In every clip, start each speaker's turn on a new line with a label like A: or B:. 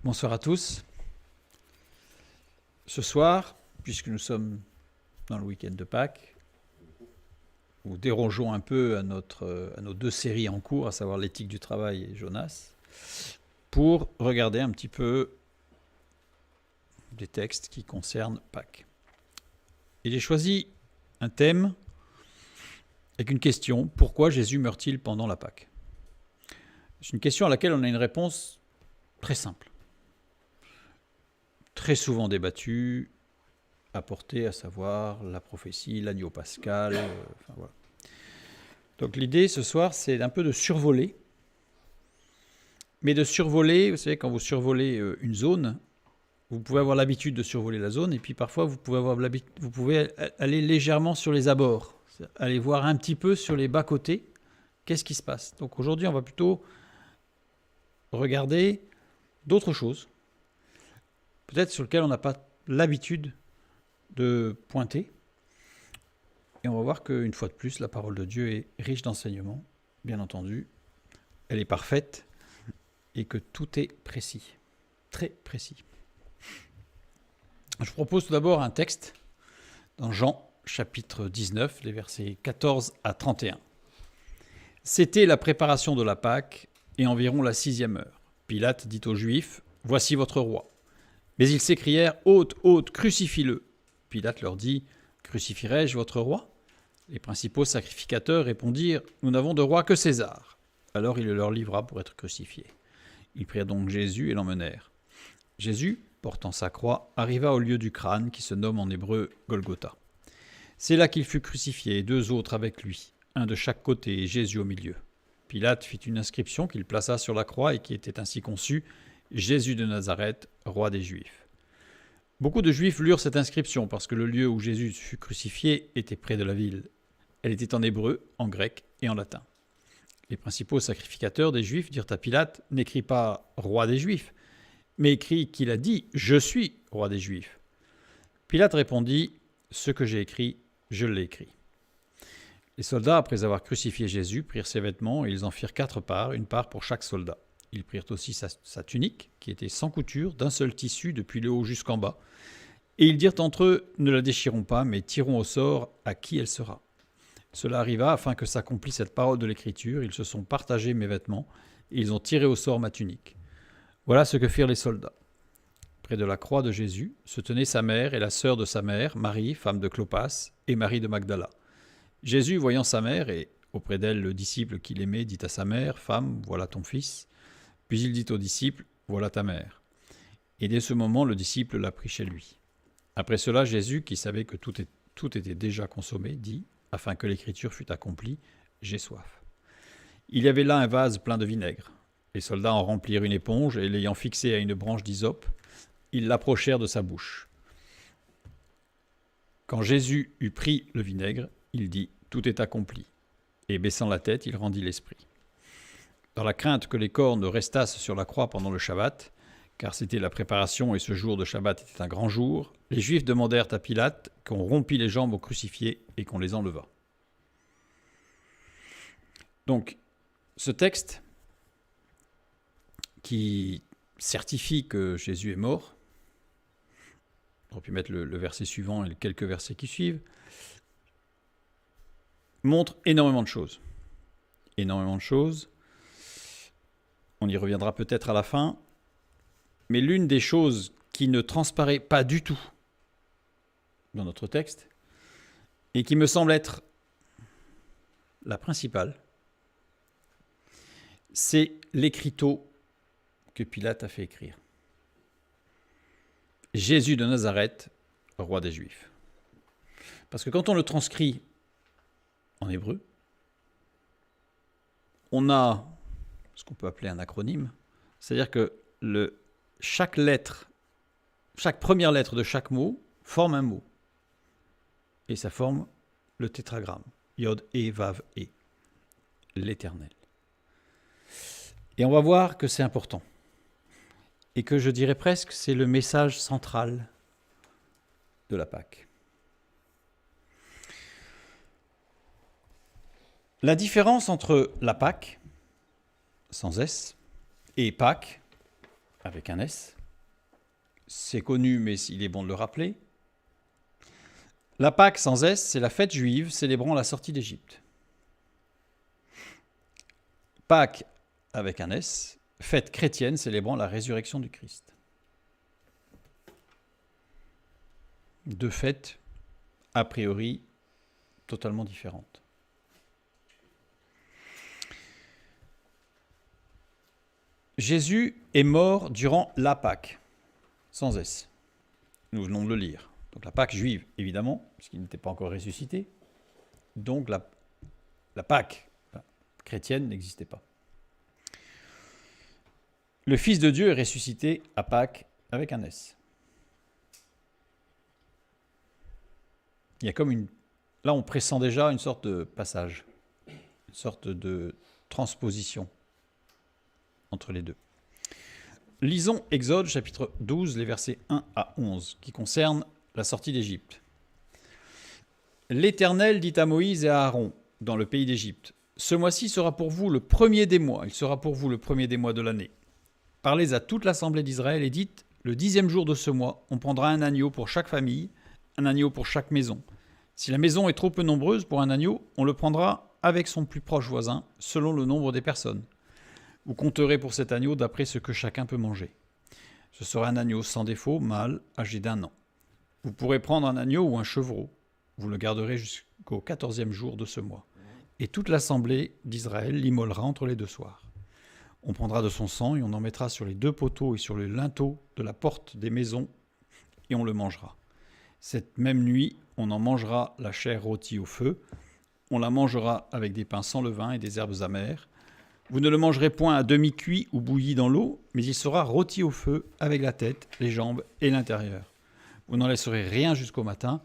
A: Bonsoir à tous. Ce soir, puisque nous sommes dans le week-end de Pâques, nous dérogeons un peu à nos deux séries en cours, à savoir l'éthique du travail et Jonas, pour regarder un petit peu des textes qui concernent Pâques. Et j'ai choisi un thème avec une question: pourquoi Jésus meurt-il pendant la Pâques? C'est une question à laquelle on a une réponse très simple, très souvent débattue, apportée, à savoir la prophétie, l'agneau pascal. Enfin, voilà. Donc l'idée ce soir, c'est un peu de survoler. Mais de survoler, vous savez, quand vous survolez une zone, vous pouvez avoir l'habitude de survoler la zone, et puis parfois vous pouvez aller légèrement sur les abords, aller voir un petit peu sur les bas-côtés, qu'est-ce qui se passe. Donc aujourd'hui, on va plutôt regarder d'autres choses, peut-être sur lesquelles on n'a pas l'habitude de pointer. Et on va voir qu'une fois de plus, la parole de Dieu est riche d'enseignements, bien entendu. Elle est parfaite et que tout est précis, très précis. Je vous propose tout d'abord un texte dans Jean, chapitre 19, les versets 14 à 31. C'était la préparation de la Pâque et environ la 6e heure. Pilate dit aux Juifs: « Voici votre roi. » Mais ils s'écrièrent: « Ôte, ôte, crucifie-le. » Pilate leur dit: « Crucifierai-je votre roi ?» Les principaux sacrificateurs répondirent: « Nous n'avons de roi que César. » Alors il le leur livra pour être crucifié. Ils prirent donc Jésus et l'emmenèrent. Jésus, portant sa croix, arriva au lieu du crâne qui se nomme en hébreu Golgotha. C'est là qu'il fut crucifié et 2 autres avec lui, un de chaque côté et Jésus au milieu. Pilate fit une inscription qu'il plaça sur la croix et qui était ainsi conçue: Jésus de Nazareth, roi des Juifs. Beaucoup de Juifs lurent cette inscription parce que le lieu où Jésus fut crucifié était près de la ville. Elle était en hébreu, en grec et en latin. Les principaux sacrificateurs des Juifs dirent à Pilate: « N'écris pas « roi des Juifs », mais écris qu'il a dit « Je suis roi des Juifs ». Pilate répondit: « Ce que j'ai écrit, je l'ai écrit. » Les soldats, après avoir crucifié Jésus, prirent ses vêtements et ils en firent 4 parts, une part pour chaque soldat. Ils prirent aussi sa tunique, qui était sans couture, d'un seul tissu depuis le haut jusqu'en bas. Et ils dirent entre eux: « Ne la déchirons pas, mais tirons au sort à qui elle sera. » Cela arriva afin que s'accomplisse cette parole de l'Écriture: « Ils se sont partagés mes vêtements, et ils ont tiré au sort ma tunique. » Voilà ce que firent les soldats. Près de la croix de Jésus se tenaient sa mère et la sœur de sa mère, Marie, femme de Clopas, et Marie de Magdala. Jésus, voyant sa mère et auprès d'elle le disciple qu'il aimait, dit à sa mère: « Femme, voilà ton fils. » Puis il dit au disciple: « Voilà ta mère. » Et dès ce moment, le disciple l'a pris chez lui. Après cela, Jésus, qui savait que tout était déjà consommé, dit, afin que l'écriture fût accomplie: « J'ai soif. » Il y avait là un vase plein de vinaigre. Les soldats en remplirent une éponge et, l'ayant fixée à une branche d'hysope, ils l'approchèrent de sa bouche. Quand Jésus eut pris le vinaigre, il dit: « Tout est accompli. » Et baissant la tête, il rendit l'esprit. Dans la crainte que les corps ne restassent sur la croix pendant le Shabbat, car c'était la préparation et ce jour de Shabbat était un grand jour, les Juifs demandèrent à Pilate qu'on rompît les jambes aux crucifiés et qu'on les enlevât. Donc, ce texte qui certifie que Jésus est mort, on aurait pu mettre le verset suivant et les quelques versets qui suivent, montre énormément de choses. Énormément de choses. On y reviendra peut-être à la fin. Mais l'une des choses qui ne transparaît pas du tout dans notre texte, et qui me semble être la principale, c'est l'écriteau que Pilate a fait écrire. Jésus de Nazareth, roi des Juifs. Parce que quand on le transcrit en hébreu, on a ce qu'on peut appeler un acronyme, c'est-à-dire que chaque première lettre de chaque mot forme un mot. Et ça forme le tétragramme. Yod, E, Vav, E. L'Éternel. Et on va voir que c'est important. Et que je dirais presque c'est le message central de la Pâque. La différence entre la Pâque, sans S, et Pâques, avec un S. C'est connu, mais il est bon de le rappeler. La Pâque sans S, c'est la fête juive célébrant la sortie d'Égypte. Pâques avec un S, fête chrétienne célébrant la résurrection du Christ. Deux fêtes, a priori, totalement différentes. Jésus est mort durant la Pâque, sans S. Nous venons de le lire. Donc la Pâque juive, évidemment, puisqu'il n'était pas encore ressuscité. Donc la Pâque chrétienne n'existait pas. Le Fils de Dieu est ressuscité à Pâques avec un S. Il y a comme une... Là, on pressent déjà une sorte de passage, une sorte de transposition entre les deux. Lisons Exode chapitre 12, les versets 1 à 11, qui concernent la sortie d'Égypte. L'Éternel dit à Moïse et à Aaron, dans le pays d'Égypte, « Ce mois-ci sera pour vous le premier des mois, il sera pour vous le premier des mois de l'année. Parlez à toute l'assemblée d'Israël et dites, le 10e jour de ce mois, on prendra un agneau pour chaque famille, un agneau pour chaque maison. Si la maison est trop peu nombreuse pour un agneau, on le prendra avec son plus proche voisin, selon le nombre des personnes. Vous compterez pour cet agneau d'après ce que chacun peut manger. Ce sera un agneau sans défaut, mâle, âgé d'1 an. Vous pourrez prendre un agneau ou un chevreau. Vous le garderez jusqu'au 14e jour de ce mois. Et toute l'assemblée d'Israël l'immolera entre les deux soirs. On prendra de son sang et on en mettra sur les 2 poteaux et sur le linteau de la porte des maisons et on le mangera. Cette même nuit, on en mangera la chair rôtie au feu. On la mangera avec des pains sans levain et des herbes amères. Vous ne le mangerez point à demi-cuit ou bouilli dans l'eau, mais il sera rôti au feu avec la tête, les jambes et l'intérieur. Vous n'en laisserez rien jusqu'au matin,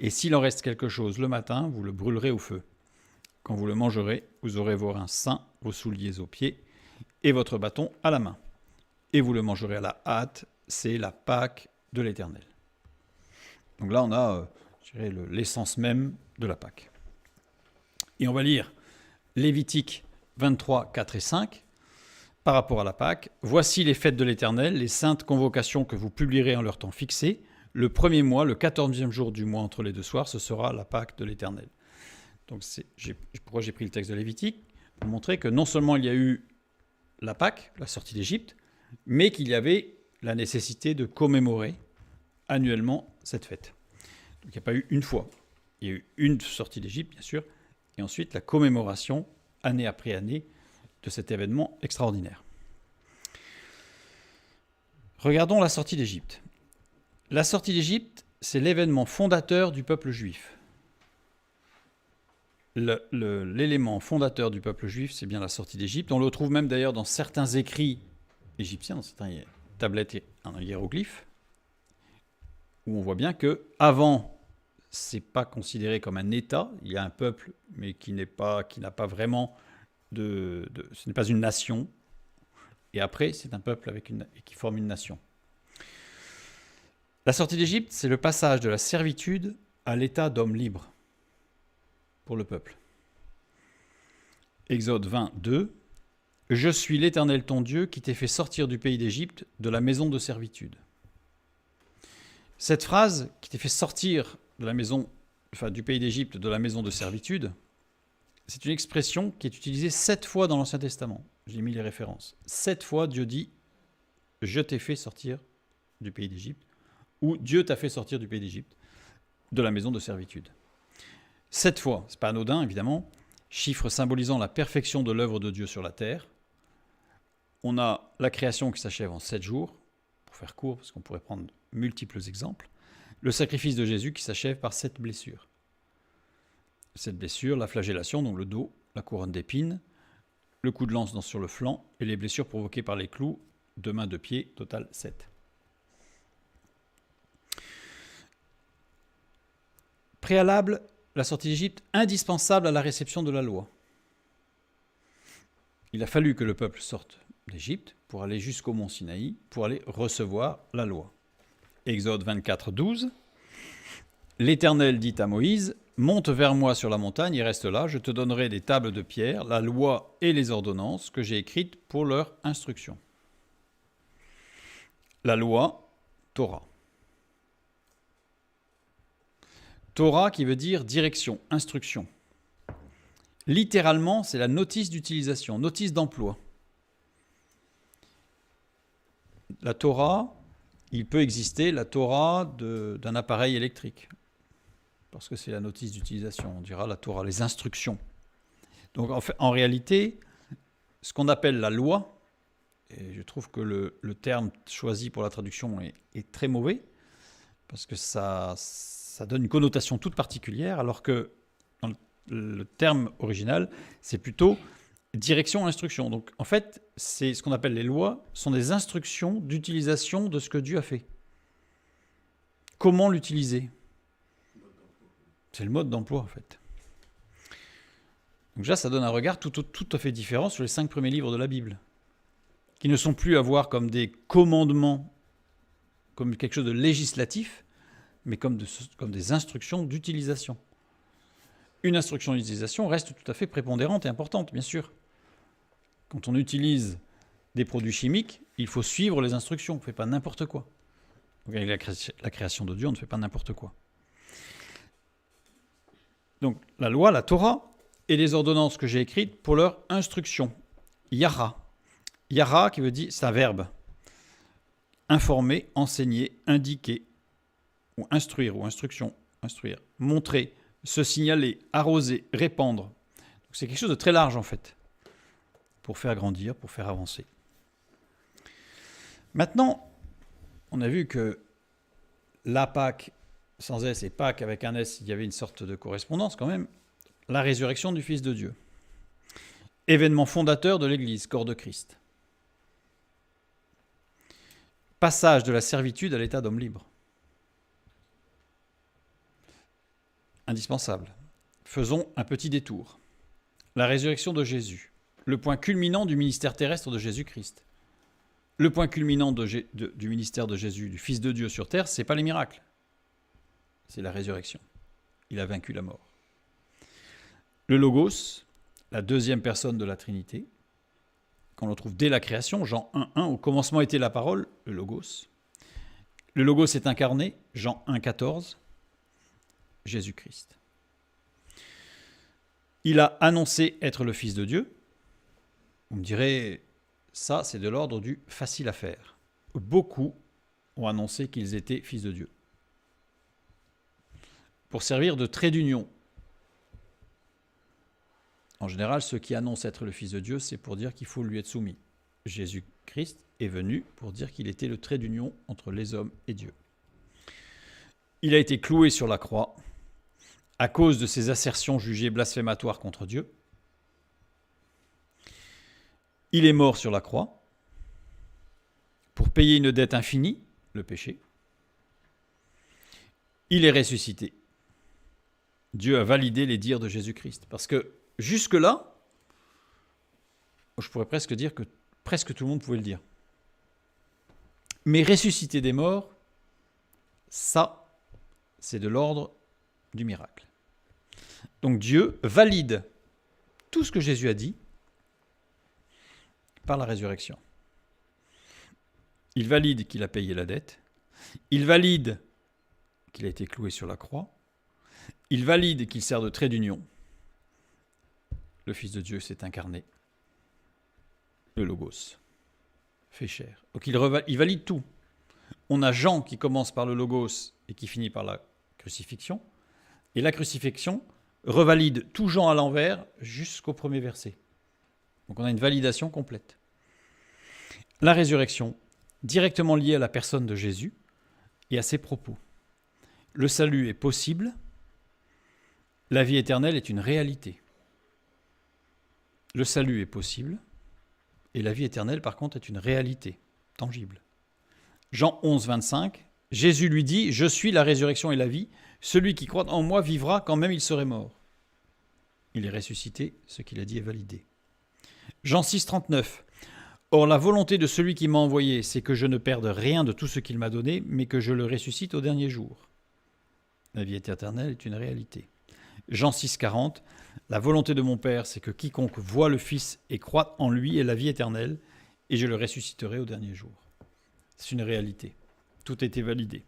A: et s'il en reste quelque chose le matin, vous le brûlerez au feu. Quand vous le mangerez, vous aurez vos reins sains, vos souliers aux pieds, et votre bâton à la main. Et vous le mangerez à la hâte, c'est la Pâque de l'Éternel. Donc là, on a l'essence même de la Pâque. Et on va lire Lévitique 23, 4 et 5, par rapport à la Pâque. « Voici les fêtes de l'Éternel, les saintes convocations que vous publierez en leur temps fixé. Le premier mois, le 14e jour du mois entre les deux soirs, ce sera la Pâque de l'Éternel. » Donc pourquoi j'ai pris le texte de Lévitique ? Pour montrer que non seulement il y a eu la Pâque, la sortie d'Égypte, mais qu'il y avait la nécessité de commémorer annuellement cette fête. Donc il n'y a pas eu une fois. Il y a eu une sortie d'Égypte, bien sûr, et ensuite la commémoration année après année, de cet événement extraordinaire. Regardons la sortie d'Égypte. La sortie d'Égypte, c'est l'événement fondateur du peuple juif. L'élément fondateur du peuple juif, c'est bien la sortie d'Égypte. On le trouve même d'ailleurs dans certains écrits égyptiens, dans certaines tablettes en hiéroglyphes, où on voit bien que avant, c'est pas considéré comme un État. Il y a un peuple, mais qui n'a pas vraiment ce n'est pas une nation. Et après, c'est un peuple qui forme une nation. La sortie d'Égypte, c'est le passage de la servitude à l'état d'homme libre pour le peuple. Exode 20, 2. « Je suis l'Éternel ton Dieu qui t'ai fait sortir du pays d'Égypte, de la maison de servitude. » Cette phrase, qui t'ai fait sortir du pays d'Égypte, de la maison de servitude, c'est une expression qui est utilisée 7 fois dans l'Ancien Testament. J'ai mis les références. 7 fois, Dieu dit « Je t'ai fait sortir du pays d'Égypte » ou « Dieu t'a fait sortir du pays d'Égypte, de la maison de servitude ». 7 fois, ce n'est pas anodin évidemment, chiffre symbolisant la perfection de l'œuvre de Dieu sur la terre. On a la création qui s'achève en 7 jours, pour faire court, parce qu'on pourrait prendre multiples exemples. Le sacrifice de Jésus qui s'achève par 7 blessures. Cette blessure, la flagellation, donc le dos, la couronne d'épines, le coup de lance sur le flanc et les blessures provoquées par les clous, 2 mains, 2 pieds, total 7. Préalable, la sortie d'Égypte, indispensable à la réception de la loi. Il a fallu que le peuple sorte d'Égypte pour aller jusqu'au mont Sinaï, pour aller recevoir la loi. Exode 24, 12. L'Éternel dit à Moïse, « Monte vers moi sur la montagne et reste là, je te donnerai des tables de pierre, la loi et les ordonnances que j'ai écrites pour leur instruction. » la loi, Torah. Torah qui veut dire direction, instruction. Littéralement, c'est la notice d'utilisation, notice d'emploi. La Torah, il peut exister la Torah d'un appareil électrique, parce que c'est la notice d'utilisation, on dira la Torah, les instructions. Donc en réalité, ce qu'on appelle la loi, et je trouve que le terme choisi pour la traduction est très mauvais, parce que ça donne une connotation toute particulière, alors que dans le terme original, c'est plutôt direction, instruction. Donc en fait, c'est ce qu'on appelle les lois, sont des instructions d'utilisation de ce que Dieu a fait. Comment l'utiliser ? C'est le mode d'emploi en fait. Donc déjà, ça donne un regard tout à fait différent sur les 5 premiers livres de la Bible, qui ne sont plus à voir comme des commandements, comme quelque chose de législatif, mais comme des instructions d'utilisation. Une instruction d'utilisation reste tout à fait prépondérante et importante, bien sûr. Quand on utilise des produits chimiques, il faut suivre les instructions, on ne fait pas n'importe quoi. Donc avec la création de Dieu, on ne fait pas n'importe quoi. Donc la loi, la Torah, et les ordonnances que j'ai écrites pour leur instruction. Yara. Yara qui veut dire, c'est un verbe. Informer, enseigner, indiquer, ou instruire, ou instruction, instruire, montrer, se signaler, arroser, répandre. Donc c'est quelque chose de très large en fait, pour faire grandir, pour faire avancer. Maintenant, on a vu que la Pâque sans S et Pâque avec un S, il y avait une sorte de correspondance quand même. La résurrection du Fils de Dieu. Événement fondateur de l'Église, corps de Christ. Passage de la servitude à l'état d'homme libre. Indispensable. Faisons un petit détour. La résurrection de Jésus. Le point culminant du ministère terrestre de Jésus-Christ. Le point culminant du ministère de Jésus, du Fils de Dieu sur terre, ce n'est pas les miracles. C'est la résurrection. Il a vaincu la mort. Le Logos, la deuxième personne de la Trinité, qu'on retrouve dès la création, Jean 1,1, au commencement était la parole, le Logos. Le Logos est incarné, Jean 1,14, Jésus-Christ. Il a annoncé être le Fils de Dieu. Vous me direz, ça c'est de l'ordre du facile à faire. Beaucoup ont annoncé qu'ils étaient Fils de Dieu. Pour servir de trait d'union. En général, ceux qui annoncent être le Fils de Dieu, c'est pour dire qu'il faut lui être soumis. Jésus-Christ est venu pour dire qu'il était le trait d'union entre les hommes et Dieu. Il a été cloué sur la croix à cause de ses assertions jugées blasphématoires contre Dieu. Il est mort sur la croix pour payer une dette infinie, le péché. Il est ressuscité. Dieu a validé les dires de Jésus-Christ. Parce que jusque-là, je pourrais presque dire que presque tout le monde pouvait le dire. Mais ressusciter des morts, ça, c'est de l'ordre du miracle. Donc Dieu valide tout ce que Jésus a dit par la résurrection. Il valide qu'il a payé la dette. Il valide qu'il a été cloué sur la croix. Il valide qu'il sert de trait d'union. Le Fils de Dieu s'est incarné. Le Logos fait chair. Donc il valide tout. On a Jean qui commence par le Logos et qui finit par la crucifixion. Et la crucifixion revalide tout Jean à l'envers jusqu'au premier verset. Donc on a une validation complète. La résurrection, directement liée à la personne de Jésus et à ses propos. Le salut est possible. La vie éternelle est une réalité. Le salut est possible. Et la vie éternelle, par contre, est une réalité tangible. Jean 11, 25, Jésus lui dit « Je suis la résurrection et la vie. Celui qui croit en moi vivra quand même il serait mort. » Il est ressuscité, ce qu'il a dit est validé. Jean 6, 39, Or la volonté de celui qui m'a envoyé, c'est que je ne perde rien de tout ce qu'il m'a donné, mais que je le ressuscite au dernier jour. La vie éternelle est une réalité. Jean 6, 40, La volonté de mon Père, c'est que quiconque voit le Fils et croit en lui ait la vie éternelle, et je le ressusciterai au dernier jour. C'est une réalité. Tout a été validé.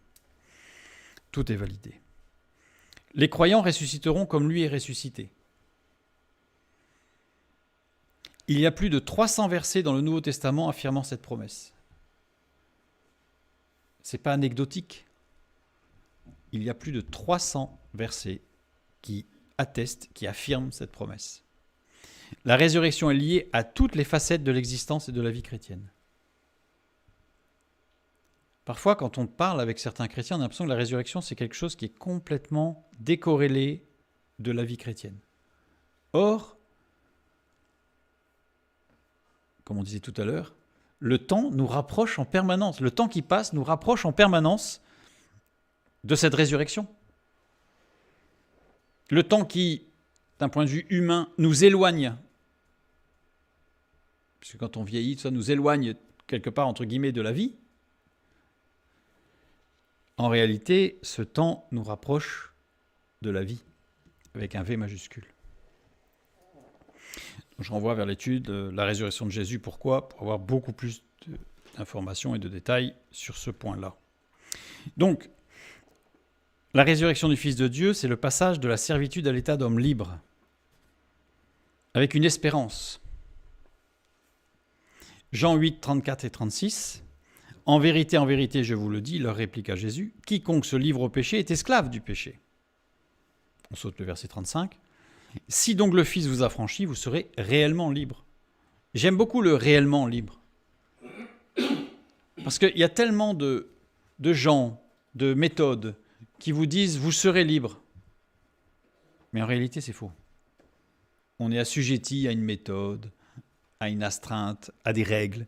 A: Tout est validé. Les croyants ressusciteront comme lui est ressuscité. Il y a plus de 300 versets dans le Nouveau Testament affirmant cette promesse. Ce n'est pas anecdotique. Il y a plus de 300 versets qui attestent, qui affirment cette promesse. La résurrection est liée à toutes les facettes de l'existence et de la vie chrétienne. Parfois, quand on parle avec certains chrétiens, on a l'impression que la résurrection, c'est quelque chose qui est complètement décorrélé de la vie chrétienne. Or, comme on disait tout à l'heure, le temps nous rapproche en permanence. Le temps qui passe nous rapproche en permanence de cette résurrection. Le temps qui, d'un point de vue humain, nous éloigne, puisque quand on vieillit, ça nous éloigne quelque part, entre guillemets, de la vie. En réalité, ce temps nous rapproche de la vie, avec un V majuscule. Je renvoie vers l'étude La résurrection de Jésus. Pourquoi ? Pour avoir beaucoup plus d'informations et de détails sur ce point-là. Donc, la résurrection du Fils de Dieu, c'est le passage de la servitude à l'état d'homme libre, avec une espérance. Jean 8, 34 et 36. « En vérité, je vous le dis, leur répliqua Jésus, quiconque se livre au péché est esclave du péché. » On saute le verset 35. « Si donc le Fils vous affranchit, vous serez réellement libre. » J'aime beaucoup le « réellement libre ». Parce qu'il y a tellement de gens, de méthodes, qui vous disent « vous serez libre ». Mais en réalité, c'est faux. On est assujetti à une méthode, à une astreinte, à des règles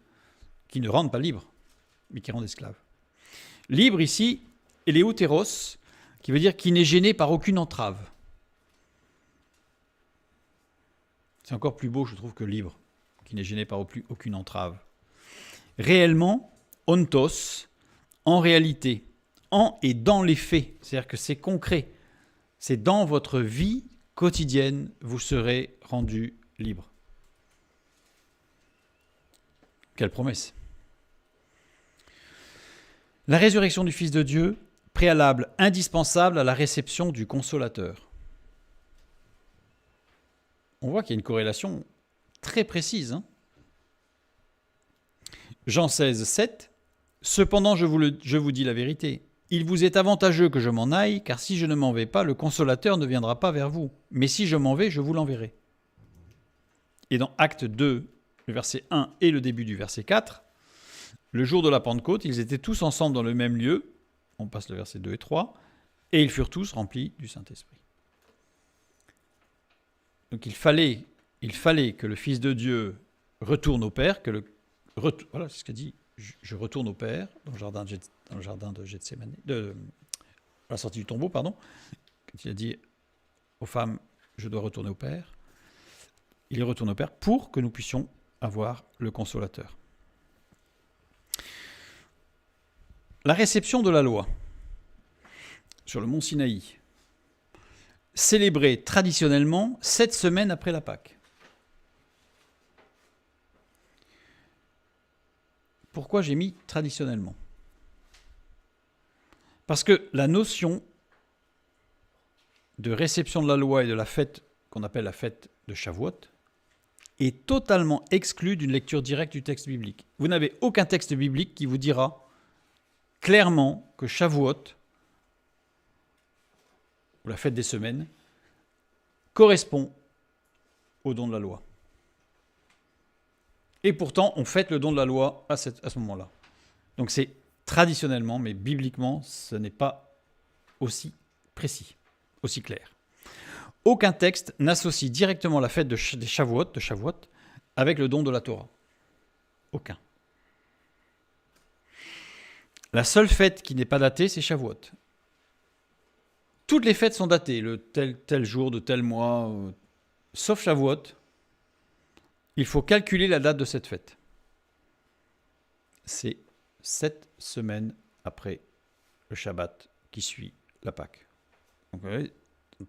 A: qui ne rendent pas libre, mais qui rendent esclave. Libre ici, éléutéros, qui veut dire qui n'est gêné par aucune entrave. C'est encore plus beau, je trouve, que libre, qui n'est gêné par aucune entrave. Réellement, ontos, en réalité, en et dans les faits, c'est-à-dire que c'est concret, c'est dans votre vie quotidienne, vous serez rendu libre. Quelle promesse! La résurrection du Fils de Dieu, préalable indispensable à la réception du Consolateur. On voit qu'il y a une corrélation très précise. Jean 16, 7. « Cependant, je vous dis la vérité. Il vous est avantageux que je m'en aille, car si je ne m'en vais pas, le Consolateur ne viendra pas vers vous. Mais si je m'en vais, je vous l'enverrai. » Et dans Acte 2, le verset 1 et le début du verset 4, le jour de la Pentecôte, ils étaient tous ensemble dans le même lieu, on passe le verset 2 et 3, et ils furent tous remplis du Saint-Esprit. Donc il fallait que le Fils de Dieu retourne au Père, voilà c'est ce qu'a dit, je retourne au Père, dans le jardin de Gethsémani, à la sortie du tombeau, pardon, quand il a dit aux femmes, je dois retourner au Père, il retourne au Père pour que nous puissions avoir le Consolateur. La réception de la loi sur le mont Sinaï, célébrée traditionnellement 7 semaines après la Pâque. Pourquoi j'ai mis traditionnellement ? Parce que la notion de réception de la loi et de la fête qu'on appelle la fête de Shavuot est totalement exclue d'une lecture directe du texte biblique. Vous n'avez aucun texte biblique qui vous dira clairement que Shavuot, ou la fête des semaines, correspond au don de la loi. Et pourtant, on fête le don de la loi à ce moment-là. Donc c'est traditionnellement, mais bibliquement, ce n'est pas aussi précis, aussi clair. Aucun texte n'associe directement la fête de Shavuot avec le don de la Torah. Aucun. La seule fête qui n'est pas datée, c'est Shavuot. Toutes les fêtes sont datées, le tel jour de tel mois, sauf Shavuot. Il faut calculer la date de cette fête. C'est 7 semaines après le Shabbat qui suit la Pâque. Donc, vous voyez,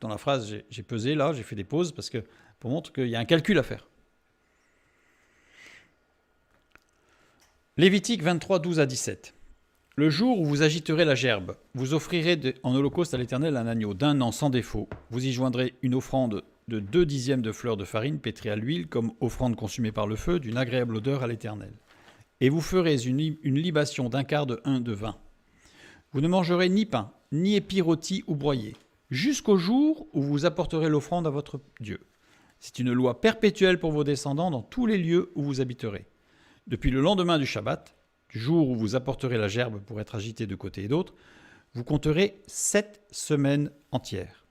A: dans la phrase, j'ai pesé là, j'ai fait des pauses parce que pour montrer qu'il y a un calcul à faire. Lévitique 23, 12 à 17. Le jour où vous agiterez la gerbe, vous offrirez en holocauste à l'Éternel un agneau d'1 an sans défaut. Vous y joindrez une offrande de 2 dixièmes de fleur de farine pétrie à l'huile comme offrande consumée par le feu, d'une agréable odeur à l'Éternel. Et vous ferez une libation d'un quart de hin de vin. Vous ne mangerez ni pain, ni épis rôtis ou broyés, jusqu'au jour où vous apporterez l'offrande à votre Dieu. C'est une loi perpétuelle pour vos descendants dans tous les lieux où vous habiterez. Depuis le lendemain du Shabbat, du jour où vous apporterez la gerbe pour être agitée de côté et d'autre, vous compterez 7 semaines entières.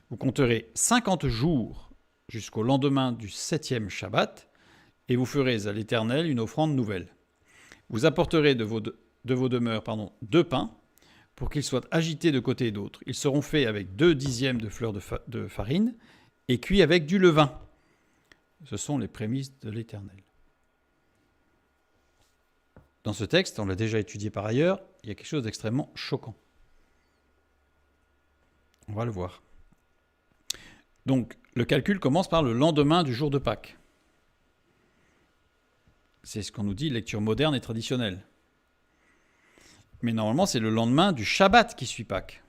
A: Vous compterez 50 jours jusqu'au lendemain du 7e Shabbat, et vous ferez à l'Éternel une offrande nouvelle. Vous apporterez de vos demeures 2 pains, pour qu'ils soient agités de côté et d'autre. Ils seront faits avec 2 dixièmes de fleur de farine, et cuits avec du levain. Ce sont les prémices de l'Éternel. Dans ce texte, on l'a déjà étudié par ailleurs, il y a quelque chose d'extrêmement choquant. On va le voir. Donc, le calcul commence par le lendemain du jour de Pâques. C'est ce qu'on nous dit, lecture moderne et traditionnelle. Mais normalement, c'est le lendemain du Shabbat qui suit Pâques.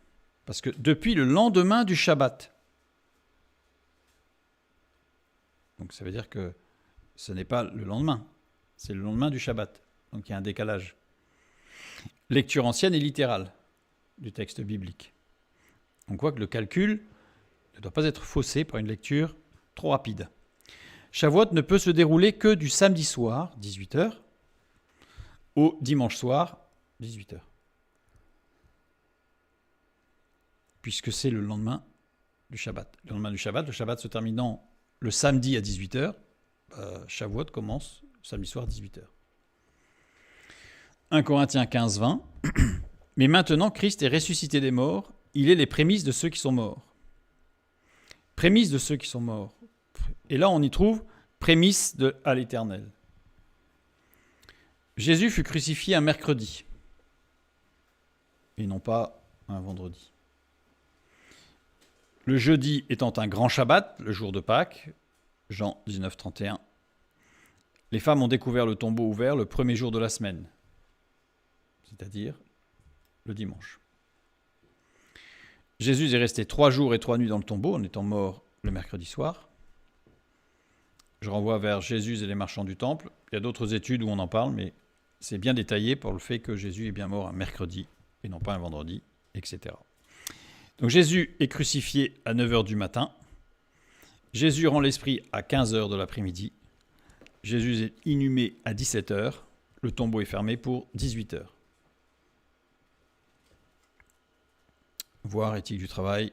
A: Parce que depuis le lendemain du Shabbat. Donc ça veut dire que ce n'est pas le lendemain, c'est le lendemain du Shabbat. Donc il y a un décalage. Lecture ancienne et littérale du texte biblique. On voit que le calcul ne doit pas être faussé par une lecture trop rapide. Shavuot ne peut se dérouler que du samedi soir, 18h, au dimanche soir, 18h. Puisque c'est le lendemain du Shabbat. Le lendemain du Shabbat, le Shabbat se terminant le samedi à 18h, Shavuot commence samedi soir à 18h. 1 Corinthiens 15, 20. Mais maintenant, Christ est ressuscité des morts, il est les prémices de ceux qui sont morts. Prémices de ceux qui sont morts. Et là, on y trouve prémices à l'Éternel. Jésus fut crucifié un mercredi, et non pas un vendredi. Le jeudi étant un grand Shabbat, le jour de Pâques, Jean 19, 31. Les femmes ont découvert le tombeau ouvert le premier jour de la semaine, c'est-à-dire le dimanche. Jésus est resté 3 jours et 3 nuits dans le tombeau, en étant mort le mercredi soir. Je renvoie vers Jésus et les marchands du temple. Il y a d'autres études où on en parle, mais c'est bien détaillé pour le fait que Jésus est bien mort un mercredi et non pas un vendredi, etc. Donc Jésus est crucifié à 9h du matin. Jésus rend l'esprit à 15h de l'après-midi. Jésus est inhumé à 17h. Le tombeau est fermé pour 18h. Voir éthique du travail.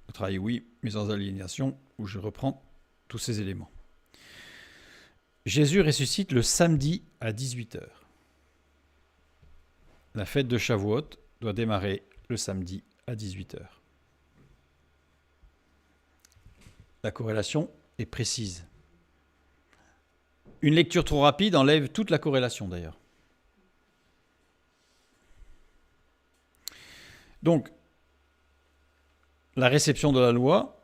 A: Le travail, oui, mais sans aliénation, où je reprends tous ces éléments. Jésus ressuscite le samedi à 18h. La fête de Shavuot doit démarrer le samedi à 18h. La corrélation est précise. Une lecture trop rapide enlève toute la corrélation d'ailleurs. Donc, la réception de la loi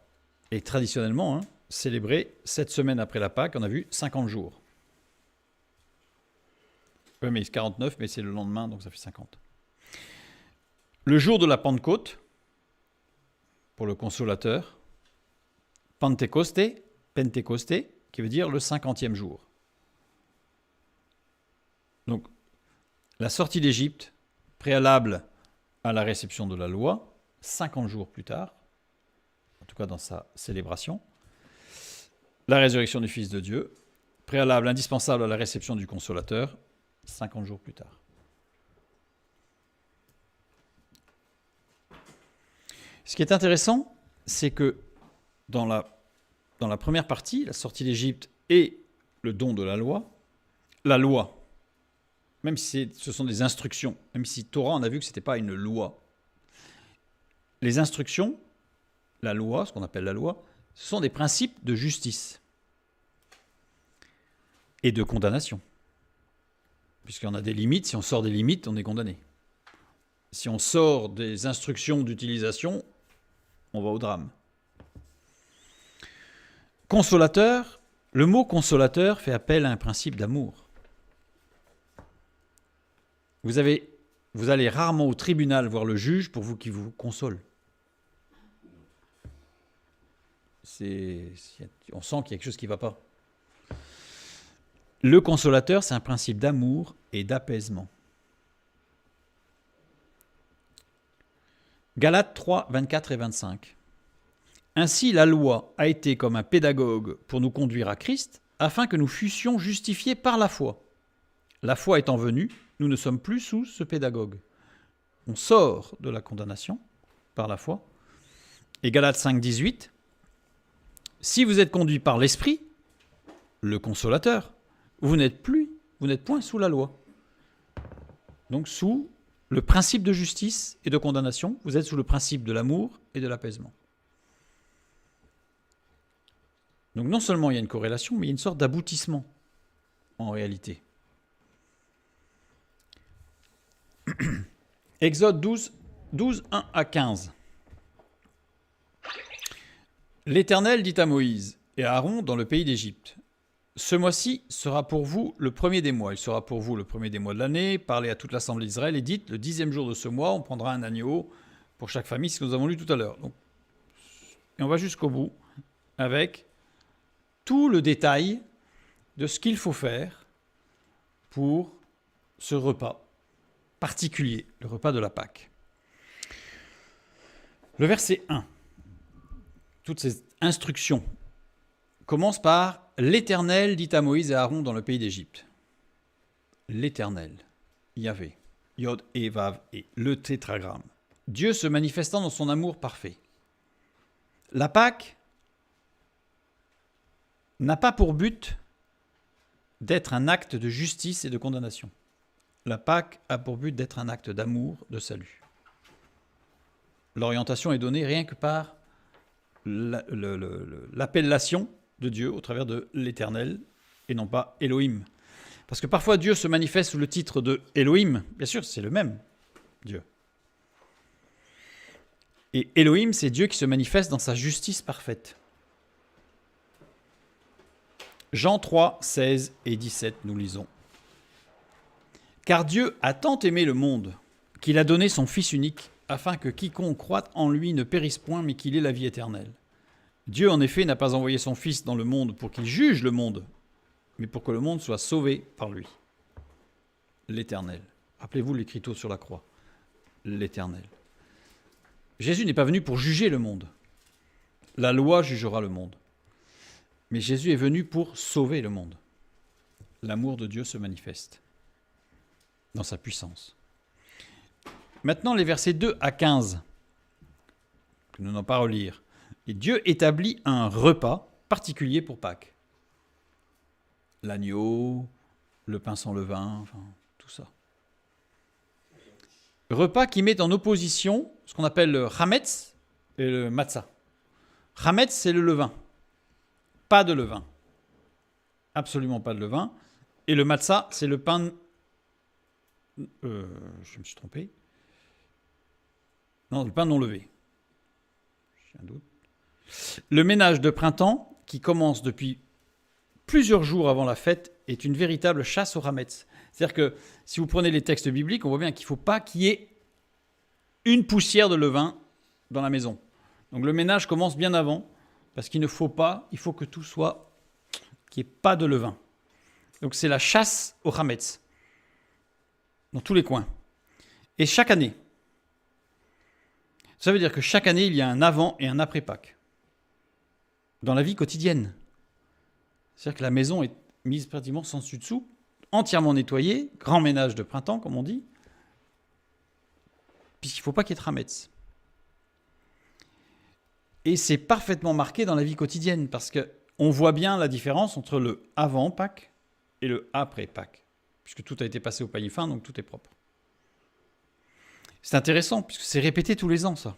A: est traditionnellement célébrée 7 semaines après la Pâque, on a vu 50 jours. Oui, mais 49, mais c'est le lendemain, donc ça fait 50. Le jour de la Pentecôte, pour le consolateur, Pentecosté, qui veut dire le 50e jour. Donc, la sortie d'Égypte, préalable à la réception de la loi, 50 jours plus tard, en tout cas dans sa célébration, la résurrection du Fils de Dieu, préalable indispensable à la réception du consolateur, 50 jours plus tard. Ce qui est intéressant, c'est que dans la première partie, la sortie d'Égypte et le don de la loi, même si ce sont des instructions, même si Torah, on a vu que ce n'était pas une loi, les instructions, la loi, ce qu'on appelle la loi, ce sont des principes de justice et de condamnation. Puisqu'on a des limites, si on sort des limites, on est condamné. Si on sort des instructions d'utilisation, on va au drame. Consolateur, le mot consolateur fait appel à un principe d'amour. Vous avez Vous allez rarement au tribunal voir le juge pour qu'il vous console. On sent qu'il y a quelque chose qui ne va pas. Le consolateur, c'est un principe d'amour et d'apaisement. Galates 3, 24 et 25. Ainsi, la loi a été comme un pédagogue pour nous conduire à Christ, afin que nous fussions justifiés par la foi. La foi étant venue, nous ne sommes plus sous ce pédagogue. On sort de la condamnation par la foi. Et Galates 5, 18. Si vous êtes conduits par l'Esprit, le consolateur, vous n'êtes point sous la loi. Donc sous le principe de justice et de condamnation, vous êtes sous le principe de l'amour et de l'apaisement. Donc non seulement il y a une corrélation, mais il y a une sorte d'aboutissement en réalité. Exode 12, 1 à 15. L'Éternel dit à Moïse et à Aaron dans le pays d'Égypte, « Ce mois-ci sera pour vous le premier des mois. Il sera pour vous le premier des mois de l'année. Parlez à toute l'assemblée d'Israël et dites, le 10e jour de ce mois, on prendra un agneau pour chaque famille, ce que nous avons lu tout à l'heure. » Et on va jusqu'au bout avec tout le détail de ce qu'il faut faire pour ce repas particulier, le repas de la Pâque. Le verset 1, toutes ces instructions commencent par « L'Éternel dit à Moïse et à Aaron dans le pays d'Égypte ». L'Éternel, Yahvé, Yod et Vav et le tétragramme. Dieu se manifestant dans son amour parfait. La Pâque n'a pas pour but d'être un acte de justice et de condamnation. La Pâque a pour but d'être un acte d'amour, de salut. L'orientation est donnée rien que par l'appellation de Dieu au travers de l'Éternel et non pas Elohim. Parce que parfois Dieu se manifeste sous le titre de Elohim. Bien sûr, c'est le même Dieu. Et Elohim, c'est Dieu qui se manifeste dans sa justice parfaite. Jean 3, 16 et 17, nous lisons. « Car Dieu a tant aimé le monde qu'il a donné son Fils unique, afin que quiconque croit en lui ne périsse point, mais qu'il ait la vie éternelle. Dieu, en effet, n'a pas envoyé son Fils dans le monde pour qu'il juge le monde, mais pour que le monde soit sauvé par lui. » L'Éternel. Rappelez-vous l'écriture sur la croix. L'Éternel. Jésus n'est pas venu pour juger le monde. La loi jugera le monde. Mais Jésus est venu pour sauver le monde. L'amour de Dieu se manifeste dans sa puissance. Maintenant, les versets 2 à 15, que nous n'allons pas relire. Et Dieu établit un repas particulier pour Pâques. L'agneau, le pain sans levain, enfin, tout ça. Repas qui met en opposition ce qu'on appelle le chametz et le matzah. Chametz, c'est le levain. Pas de levain. Absolument pas de levain. Et le matzah, c'est le pain... je me suis trompé. Non, le pain non levé. J'ai un doute. Le ménage de printemps, qui commence depuis plusieurs jours avant la fête, est une véritable chasse au chametz. C'est-à-dire que si vous prenez les textes bibliques, on voit bien qu'il ne faut pas qu'il y ait une poussière de levain dans la maison. Donc le ménage commence bien avant, parce qu'il ne faut pas, il faut que tout soit, qu'il n'y ait pas de levain. Donc c'est la chasse au chametz, dans tous les coins. Et chaque année, ça veut dire que chaque année, il y a un avant et un après Pâques. Dans la vie quotidienne. C'est-à-dire que la maison est mise pratiquement sans dessus-dessous, entièrement nettoyée, grand ménage de printemps, comme on dit, puisqu'il ne faut pas qu'il y ait de chametz. Et c'est parfaitement marqué dans la vie quotidienne, parce qu'on voit bien la différence entre le avant Pâques et le après Pâques, puisque tout a été passé au panier fin, donc tout est propre. C'est intéressant, puisque c'est répété tous les ans, ça.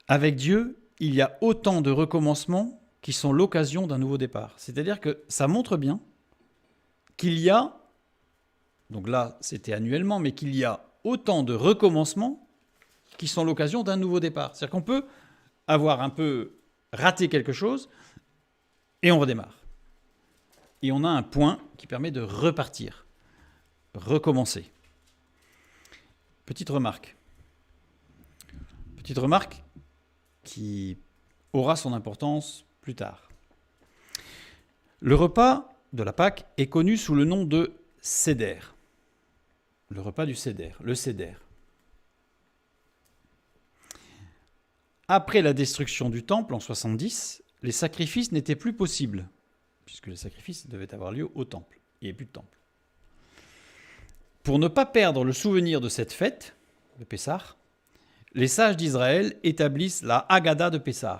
A: Avec Dieu, il y a autant de recommencements qui sont l'occasion d'un nouveau départ. C'est-à-dire que ça montre bien qu'il y a, donc là c'était annuellement, mais qu'il y a autant de recommencements qui sont l'occasion d'un nouveau départ. C'est-à-dire qu'on peut avoir un peu raté quelque chose et on redémarre. Et on a un point qui permet de repartir, recommencer. Petite remarque. Petite remarque qui aura son importance plus tard. Le repas de la Pâque est connu sous le nom de Seder. Le repas du Seder, le Seder. Après la destruction du temple en 70, les sacrifices n'étaient plus possibles, puisque les sacrifices devaient avoir lieu au temple. Il n'y avait plus de temple. Pour ne pas perdre le souvenir de cette fête, de Pessah, les sages d'Israël établissent la Haggadah de Pessah.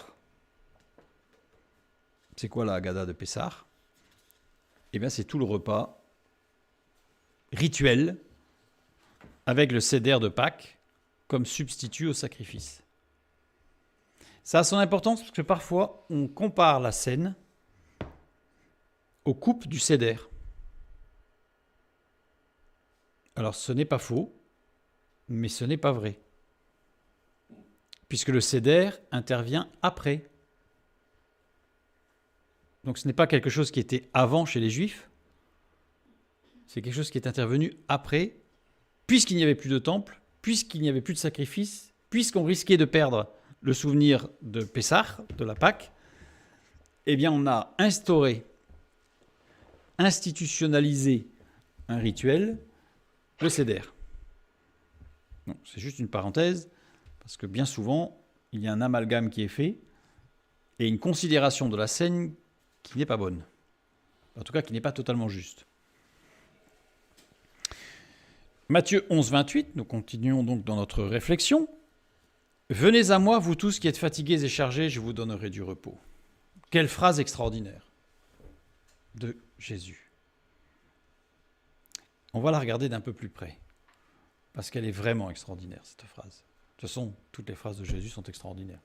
A: C'est quoi la Haggadah de Pessah? Eh bien, c'est tout le repas rituel avec le Seder de Pâques comme substitut au sacrifice. Ça a son importance parce que parfois, on compare la scène aux coupes du Seder. Alors, ce n'est pas faux, mais ce n'est pas vrai. Puisque le Seder intervient après. Donc, ce n'est pas quelque chose qui était avant chez les Juifs. C'est quelque chose qui est intervenu après, puisqu'il n'y avait plus de temple, puisqu'il n'y avait plus de sacrifice, puisqu'on risquait de perdre le souvenir de Pessah, de la Pâque. Eh bien, on a institutionnalisé un rituel, le Seder. C'est juste une parenthèse, parce que bien souvent, il y a un amalgame qui est fait et une considération de la scène qui n'est pas bonne. En tout cas, qui n'est pas totalement juste. Matthieu 11, 28, nous continuons donc dans notre réflexion. « Venez à moi, vous tous qui êtes fatigués et chargés, je vous donnerai du repos. » Quelle phrase extraordinaire de Jésus. On va la regarder d'un peu plus près, parce qu'elle est vraiment extraordinaire, cette phrase. De toute façon, toutes les phrases de Jésus sont extraordinaires.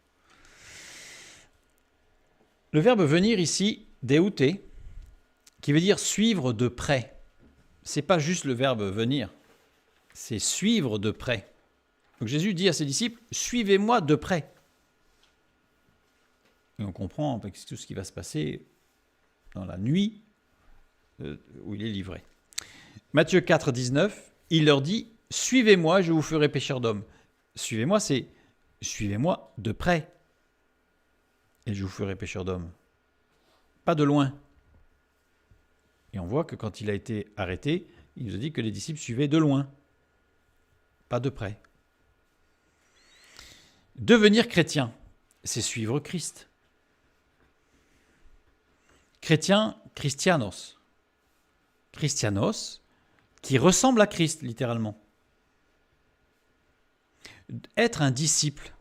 A: Le verbe venir ici, déouter, qui veut dire suivre de près. Ce n'est pas juste le verbe venir, c'est suivre de près. Donc Jésus dit à ses disciples, suivez-moi de près. Et on comprend avec tout ce qui va se passer dans la nuit où il est livré. Matthieu 4, 19, il leur dit, suivez-moi, je vous ferai pécheurs d'hommes. Suivez-moi, c'est suivez-moi de près. Et je vous ferai pécheurs d'hommes. Pas de loin. Et on voit que quand il a été arrêté, il nous a dit que les disciples suivaient de loin, pas de près. Devenir chrétien, c'est suivre Christ. Chrétien, Christianos. Christianos, qui ressemble à Christ, littéralement. Être un disciple,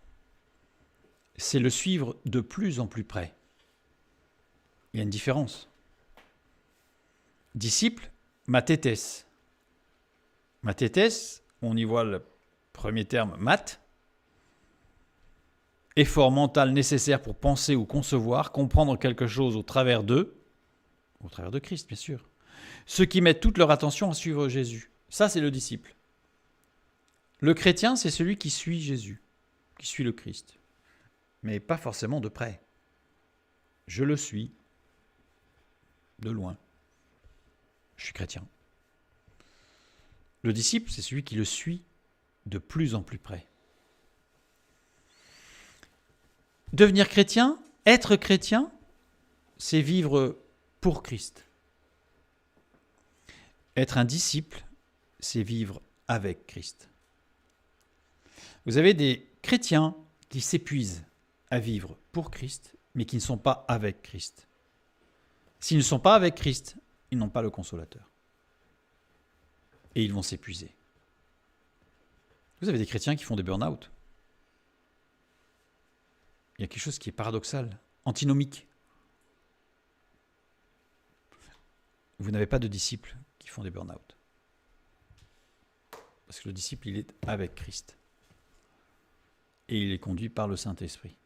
A: c'est le suivre de plus en plus près. Il y a une différence. Disciple, mathetes. Mathetes, on y voit le premier terme, math. Effort mental nécessaire pour penser ou concevoir, comprendre quelque chose au travers d'eux, au travers de Christ, bien sûr. Ceux qui mettent toute leur attention à suivre Jésus. Ça, c'est le disciple. Le chrétien, c'est celui qui suit Jésus, qui suit le Christ. Mais pas forcément de près. Je le suis de loin. Je suis chrétien. Le disciple, c'est celui qui le suit de plus en plus près. Devenir chrétien, être chrétien, c'est vivre pour Christ. Être un disciple, c'est vivre avec Christ. Vous avez des chrétiens qui s'épuisent à vivre pour Christ, mais qui ne sont pas avec Christ. S'ils ne sont pas avec Christ, ils n'ont pas le consolateur. Et ils vont s'épuiser. Vous avez des chrétiens qui font des burn-out. Il y a quelque chose qui est paradoxal, antinomique. Vous n'avez pas de disciples qui font des burn-out. Parce que le disciple, il est avec Christ. Et il est conduit par le Saint-Esprit.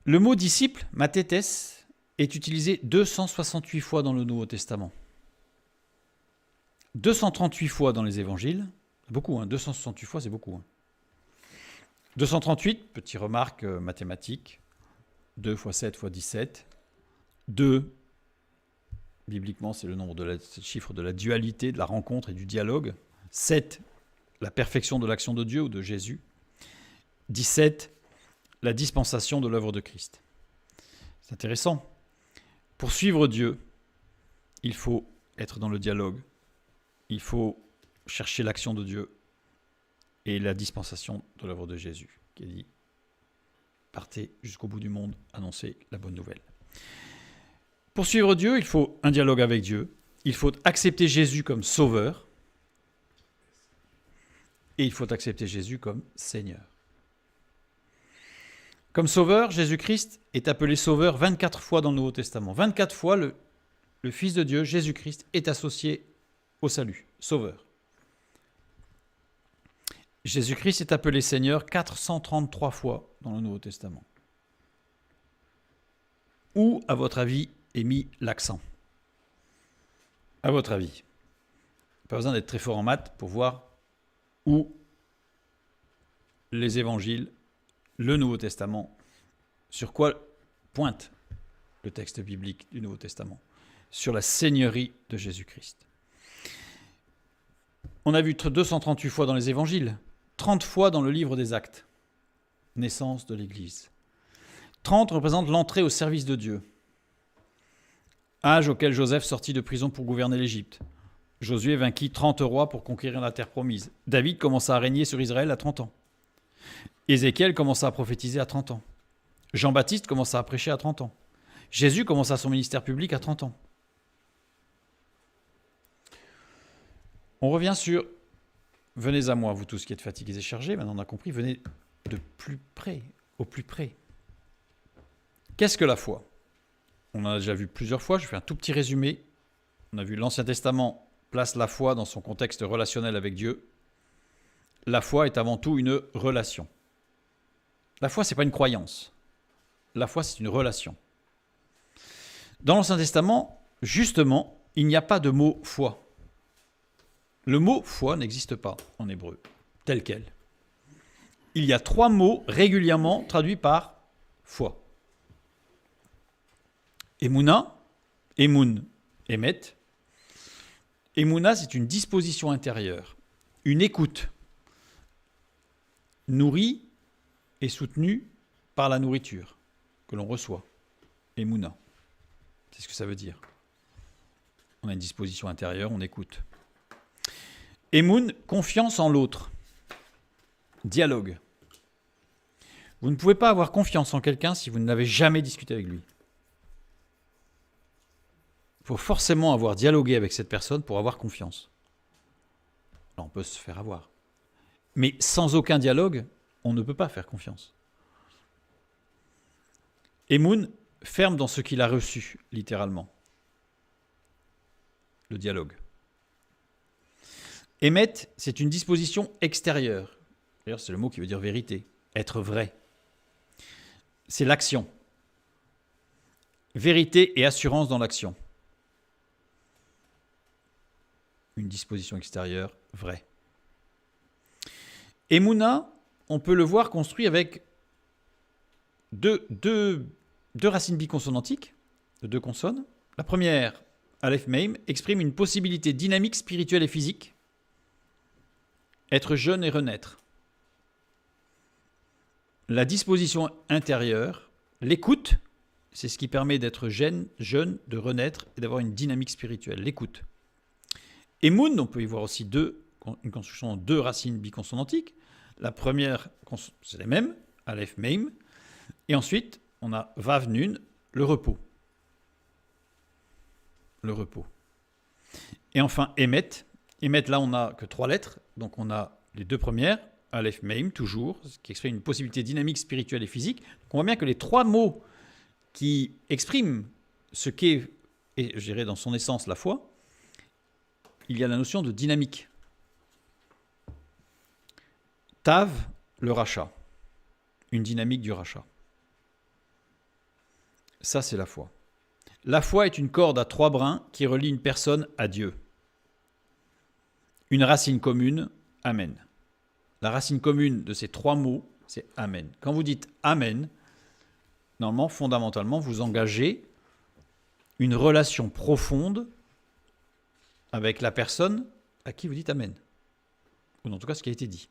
A: Le mot disciple, mathetes, est utilisé 268 fois dans le Nouveau Testament. 238 fois dans les évangiles. C'est beaucoup, 268 fois, c'est beaucoup. 238, petite remarque mathématique, 2 x 7 x 17, 2 bibliquement, c'est c'est le chiffre de la dualité, de la rencontre et du dialogue. 7, la perfection de l'action de Dieu ou de Jésus. 17, la dispensation de l'œuvre de Christ. C'est intéressant. Pour suivre Dieu, il faut être dans le dialogue. Il faut chercher l'action de Dieu et la dispensation de l'œuvre de Jésus, qui est dit « Partez jusqu'au bout du monde, annoncez la bonne nouvelle ». Pour suivre Dieu, il faut un dialogue avec Dieu. Il faut accepter Jésus comme sauveur. Et il faut accepter Jésus comme Seigneur. Comme sauveur, Jésus-Christ est appelé sauveur 24 fois dans le Nouveau Testament. 24 fois, le Fils de Dieu, Jésus-Christ, est associé au salut, sauveur. Jésus-Christ est appelé Seigneur 433 fois dans le Nouveau Testament. Où, à votre avis, est mis l'accent? À votre avis? Pas besoin d'être très fort en maths pour voir où les évangiles, le Nouveau Testament, sur quoi pointe le texte biblique du Nouveau Testament? Sur la seigneurie de Jésus-Christ. On a vu 238 fois dans les évangiles, 30 fois dans le livre des Actes, naissance de l'Église. 30 représentent l'entrée au service de Dieu. Âge auquel Joseph sortit de prison pour gouverner l'Égypte. Josué vainquit 30 rois pour conquérir la terre promise. David commença à régner sur Israël à 30 ans. Ézéchiel commença à prophétiser à 30 ans. Jean-Baptiste commença à prêcher à 30 ans. Jésus commença son ministère public à 30 ans. On revient sur « Venez à moi, vous tous qui êtes fatigués et chargés ». Maintenant on a compris, venez de plus près, au plus près. Qu'est-ce que la foi? On en a déjà vu plusieurs fois, je fais un tout petit résumé. On a vu l'Ancien Testament place la foi dans son contexte relationnel avec Dieu. La foi est avant tout une relation. La foi, ce n'est pas une croyance. La foi, c'est une relation. Dans l'Ancien Testament, justement, il n'y a pas de mot foi. Le mot foi n'existe pas en hébreu, tel quel. Il y a 3 mots régulièrement traduits par foi. Emouna, Emoun, Emet. Emouna, c'est une disposition intérieure, une écoute, nourrie et soutenue par la nourriture que l'on reçoit. Emouna, c'est ce que ça veut dire. On a une disposition intérieure, on écoute. Emoun, confiance en l'autre. Dialogue. Vous ne pouvez pas avoir confiance en quelqu'un si vous n'avez jamais discuté avec lui. Il faut forcément avoir dialogué avec cette personne pour avoir confiance. Là, on peut se faire avoir. Mais sans aucun dialogue, on ne peut pas faire confiance. Emoun ferme dans ce qu'il a reçu, littéralement. Le dialogue. Émet, c'est une disposition extérieure. D'ailleurs, c'est le mot qui veut dire vérité, être vrai. C'est l'action. Vérité et assurance dans l'action. Une disposition extérieure vraie. Emouna, on peut le voir construit avec deux racines biconsonantiques, de 2 consonnes. La première, Aleph Meim, exprime une possibilité dynamique, spirituelle et physique. Être jeune et renaître. La disposition intérieure, l'écoute, c'est ce qui permet d'être jeune, de renaître et d'avoir une dynamique spirituelle, l'écoute. Emoun, on peut y voir aussi une construction en 2 racines biconsonantiques. La première, c'est les mêmes, Aleph Meim. Et ensuite, on a Vav Nun, le repos. Le repos. Et enfin, Emet. Emet, là, on n'a que 3 lettres. Donc, on a les 2 premières, Aleph Meim, toujours, ce qui exprime une possibilité dynamique, spirituelle et physique. Donc, on voit bien que les 3 mots qui expriment ce qu'est, et je dirais dans son essence, la foi, il y a la notion de dynamique. Tav, le rachat. Une dynamique du rachat. Ça, c'est la foi. La foi est une corde à 3 brins qui relie une personne à Dieu. Une racine commune, Amen. La racine commune de ces 3 mots, c'est Amen. Quand vous dites Amen, normalement, fondamentalement, vous engagez une relation profonde avec la personne à qui vous dites Amen. Ou en tout cas ce qui a été dit.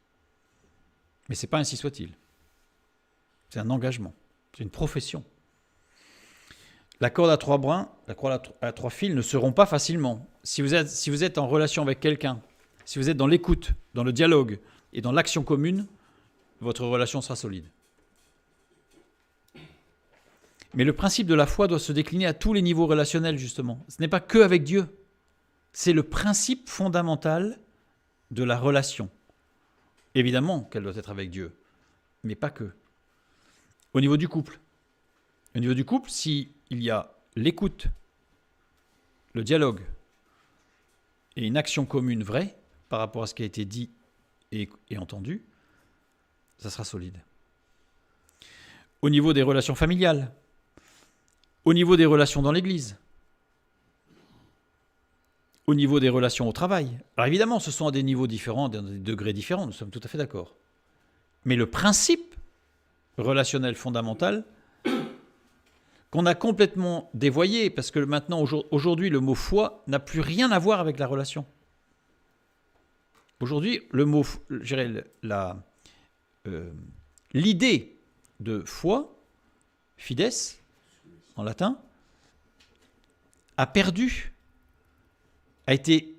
A: Mais ce n'est pas ainsi soit-il. C'est un engagement, c'est une profession. La corde à trois brins, la corde à trois fils ne seront pas facilement. Si vous êtes en relation avec quelqu'un, si vous êtes dans l'écoute, dans le dialogue et dans l'action commune, votre relation sera solide. Mais le principe de la foi doit se décliner à tous les niveaux relationnels, justement. Ce n'est pas que avec Dieu. C'est le principe fondamental de la relation. Évidemment qu'elle doit être avec Dieu, mais pas que. Au niveau du couple, s'il y a l'écoute, le dialogue et une action commune vraie par rapport à ce qui a été dit et entendu, ça sera solide. Au niveau des relations familiales, au niveau des relations dans l'Église, au niveau des relations au travail. Alors évidemment, ce sont à des niveaux différents, dans des degrés différents, nous sommes tout à fait d'accord. Mais le principe relationnel fondamental, qu'on a complètement dévoyé, parce que maintenant, aujourd'hui, le mot foi n'a plus rien à voir avec la relation. Aujourd'hui, le mot, je dirais, l'idée de foi, fides, en latin, a été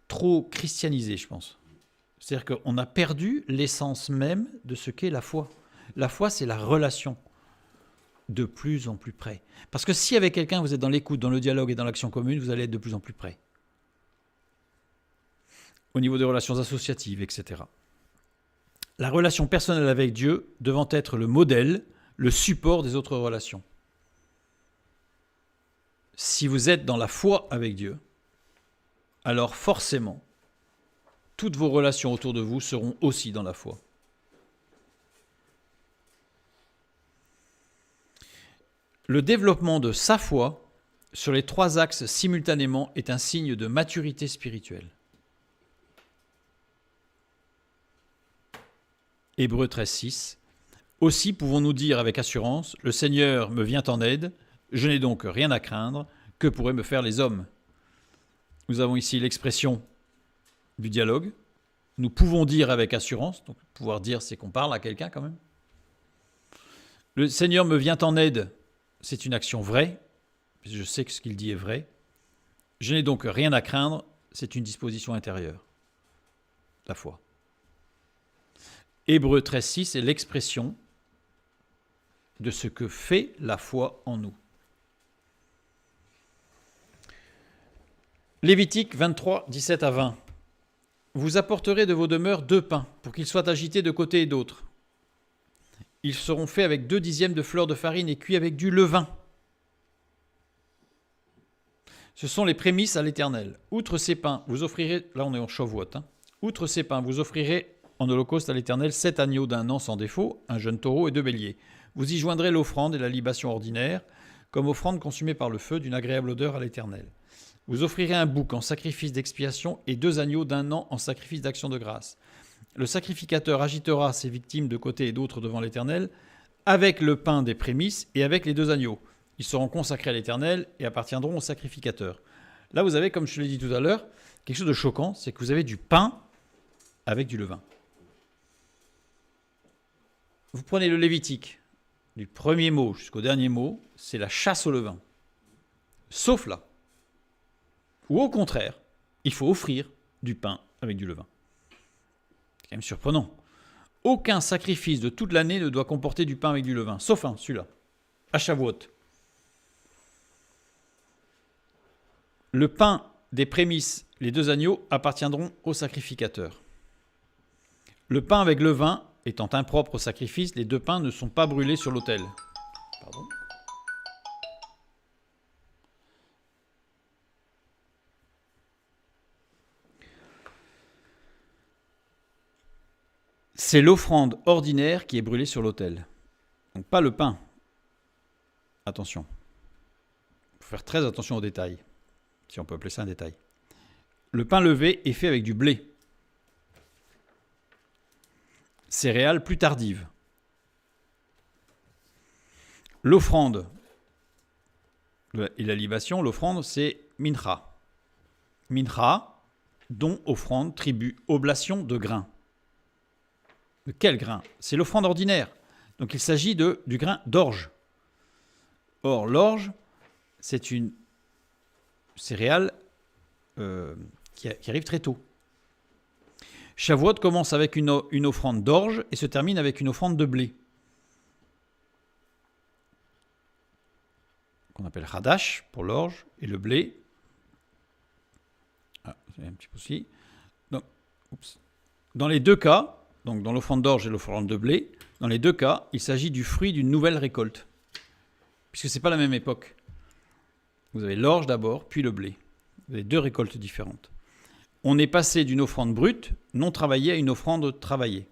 A: trop christianisé, je pense. C'est-à-dire qu'on a perdu l'essence même de ce qu'est la foi. La foi, c'est la relation de plus en plus près. Parce que si avec quelqu'un, vous êtes dans l'écoute, dans le dialogue et dans l'action commune, vous allez être de plus en plus près. Au niveau des relations associatives, etc. La relation personnelle avec Dieu devant être le modèle, le support des autres relations. Si vous êtes dans la foi avec Dieu, alors forcément, toutes vos relations autour de vous seront aussi dans la foi. Le développement de sa foi sur les trois axes simultanément est un signe de maturité spirituelle. Hébreux 13:6. Aussi pouvons-nous dire avec assurance, le Seigneur me vient en aide, je n'ai donc rien à craindre, que pourraient me faire les hommes ? Nous avons ici l'expression du dialogue. Nous pouvons dire avec assurance, donc pouvoir dire c'est qu'on parle à quelqu'un quand même. Le Seigneur me vient en aide, c'est une action vraie, je sais que ce qu'il dit est vrai. Je n'ai donc rien à craindre, c'est une disposition intérieure, la foi. Hébreux 13:6 est l'expression de ce que fait la foi en nous. Lévitique 23, 17 à 20. Vous apporterez de vos demeures 2 pains, pour qu'ils soient agités de côté et d'autre. Ils seront faits avec 2 dixièmes de fleur de farine et cuits avec du levain. Ce sont les prémices à l'Éternel. Outre ces pains, vous offrirez, là on est en Shavuot, outre ces pains, vous offrirez en holocauste à l'Éternel 7 agneaux d'un an sans défaut, un jeune taureau et 2 béliers. Vous y joindrez l'offrande et la libation ordinaire, comme offrande consumée par le feu d'une agréable odeur à l'Éternel. Vous offrirez un bouc en sacrifice d'expiation et 2 agneaux d'un an en sacrifice d'action de grâce. Le sacrificateur agitera ses victimes de côté et d'autre devant l'Éternel, avec le pain des prémices et avec les 2 agneaux. Ils seront consacrés à l'Éternel et appartiendront au sacrificateur. Là, vous avez, comme je l'ai dit tout à l'heure, quelque chose de choquant, c'est que vous avez du pain avec du levain. Vous prenez le Lévitique, du premier mot jusqu'au dernier mot, c'est la chasse au levain. Sauf là. Ou au contraire, il faut offrir du pain avec du levain. C'est quand même surprenant. Aucun sacrifice de toute l'année ne doit comporter du pain avec du levain, sauf un, celui-là, à Shavuot. Le pain des prémices, les 2 agneaux, appartiendront au sacrificateur. Le pain avec levain étant impropre au sacrifice, les 2 pains ne sont pas brûlés sur l'autel. Pardon. C'est l'offrande ordinaire qui est brûlée sur l'autel. Donc pas le pain. Attention. Il faut faire très attention aux détails, si on peut appeler ça un détail. Le pain levé est fait avec du blé. Céréales plus tardives. L'offrande et la libation, l'offrande, c'est mincha. Mincha, don, offrande, tribut, oblation de grain. De quel grain? C'est l'offrande ordinaire. Donc il s'agit du grain d'orge. Or, l'orge, c'est une céréale qui arrive très tôt. Shavuot commence avec une offrande d'orge et se termine avec une offrande de blé, qu'on appelle Hadash pour l'orge, et le blé. Ah, c'est un petit peu aussi. Donc, dans les deux cas, donc dans l'offrande d'orge et l'offrande de blé, dans les deux cas, il s'agit du fruit d'une nouvelle récolte, puisque ce n'est pas la même époque. Vous avez l'orge d'abord, puis le blé. Vous avez deux récoltes différentes. On est passé d'une offrande brute, non travaillée, à une offrande travaillée.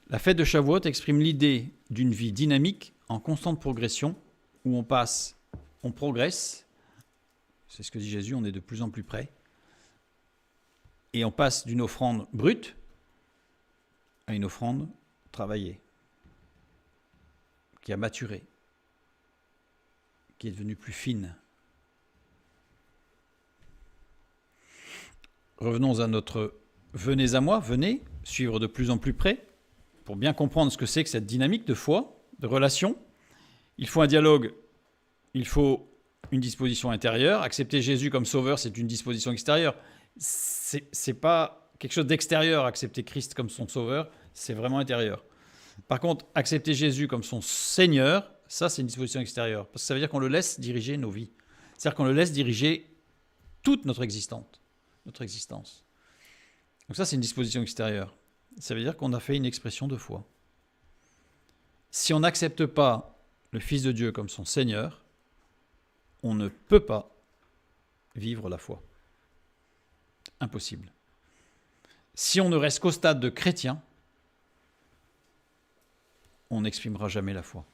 A: La fête de Shavuot exprime l'idée d'une vie dynamique, en constante progression, où on progresse, c'est ce que dit Jésus, on est de plus en plus près, et on passe d'une offrande brute à une offrande travaillée, qui a maturé, qui est devenue plus fine. Revenons à notre « venez à moi », venez, suivre de plus en plus près, pour bien comprendre ce que c'est que cette dynamique de foi, de relation. Il faut un dialogue, il faut une disposition intérieure. Accepter Jésus comme sauveur, c'est une disposition extérieure. C'est pas quelque chose d'extérieur, accepter Christ comme son sauveur, c'est vraiment intérieur. Par contre, accepter Jésus comme son Seigneur, ça c'est une disposition extérieure, parce que ça veut dire qu'on le laisse diriger nos vies. C'est-à-dire qu'on le laisse diriger toute notre existence. Donc ça c'est une disposition extérieure. Ça veut dire qu'on a fait une expression de foi. Si on n'accepte pas le Fils de Dieu comme son Seigneur, on ne peut pas vivre la foi. Impossible. Si on ne reste qu'au stade de chrétien, on n'exprimera jamais la foi.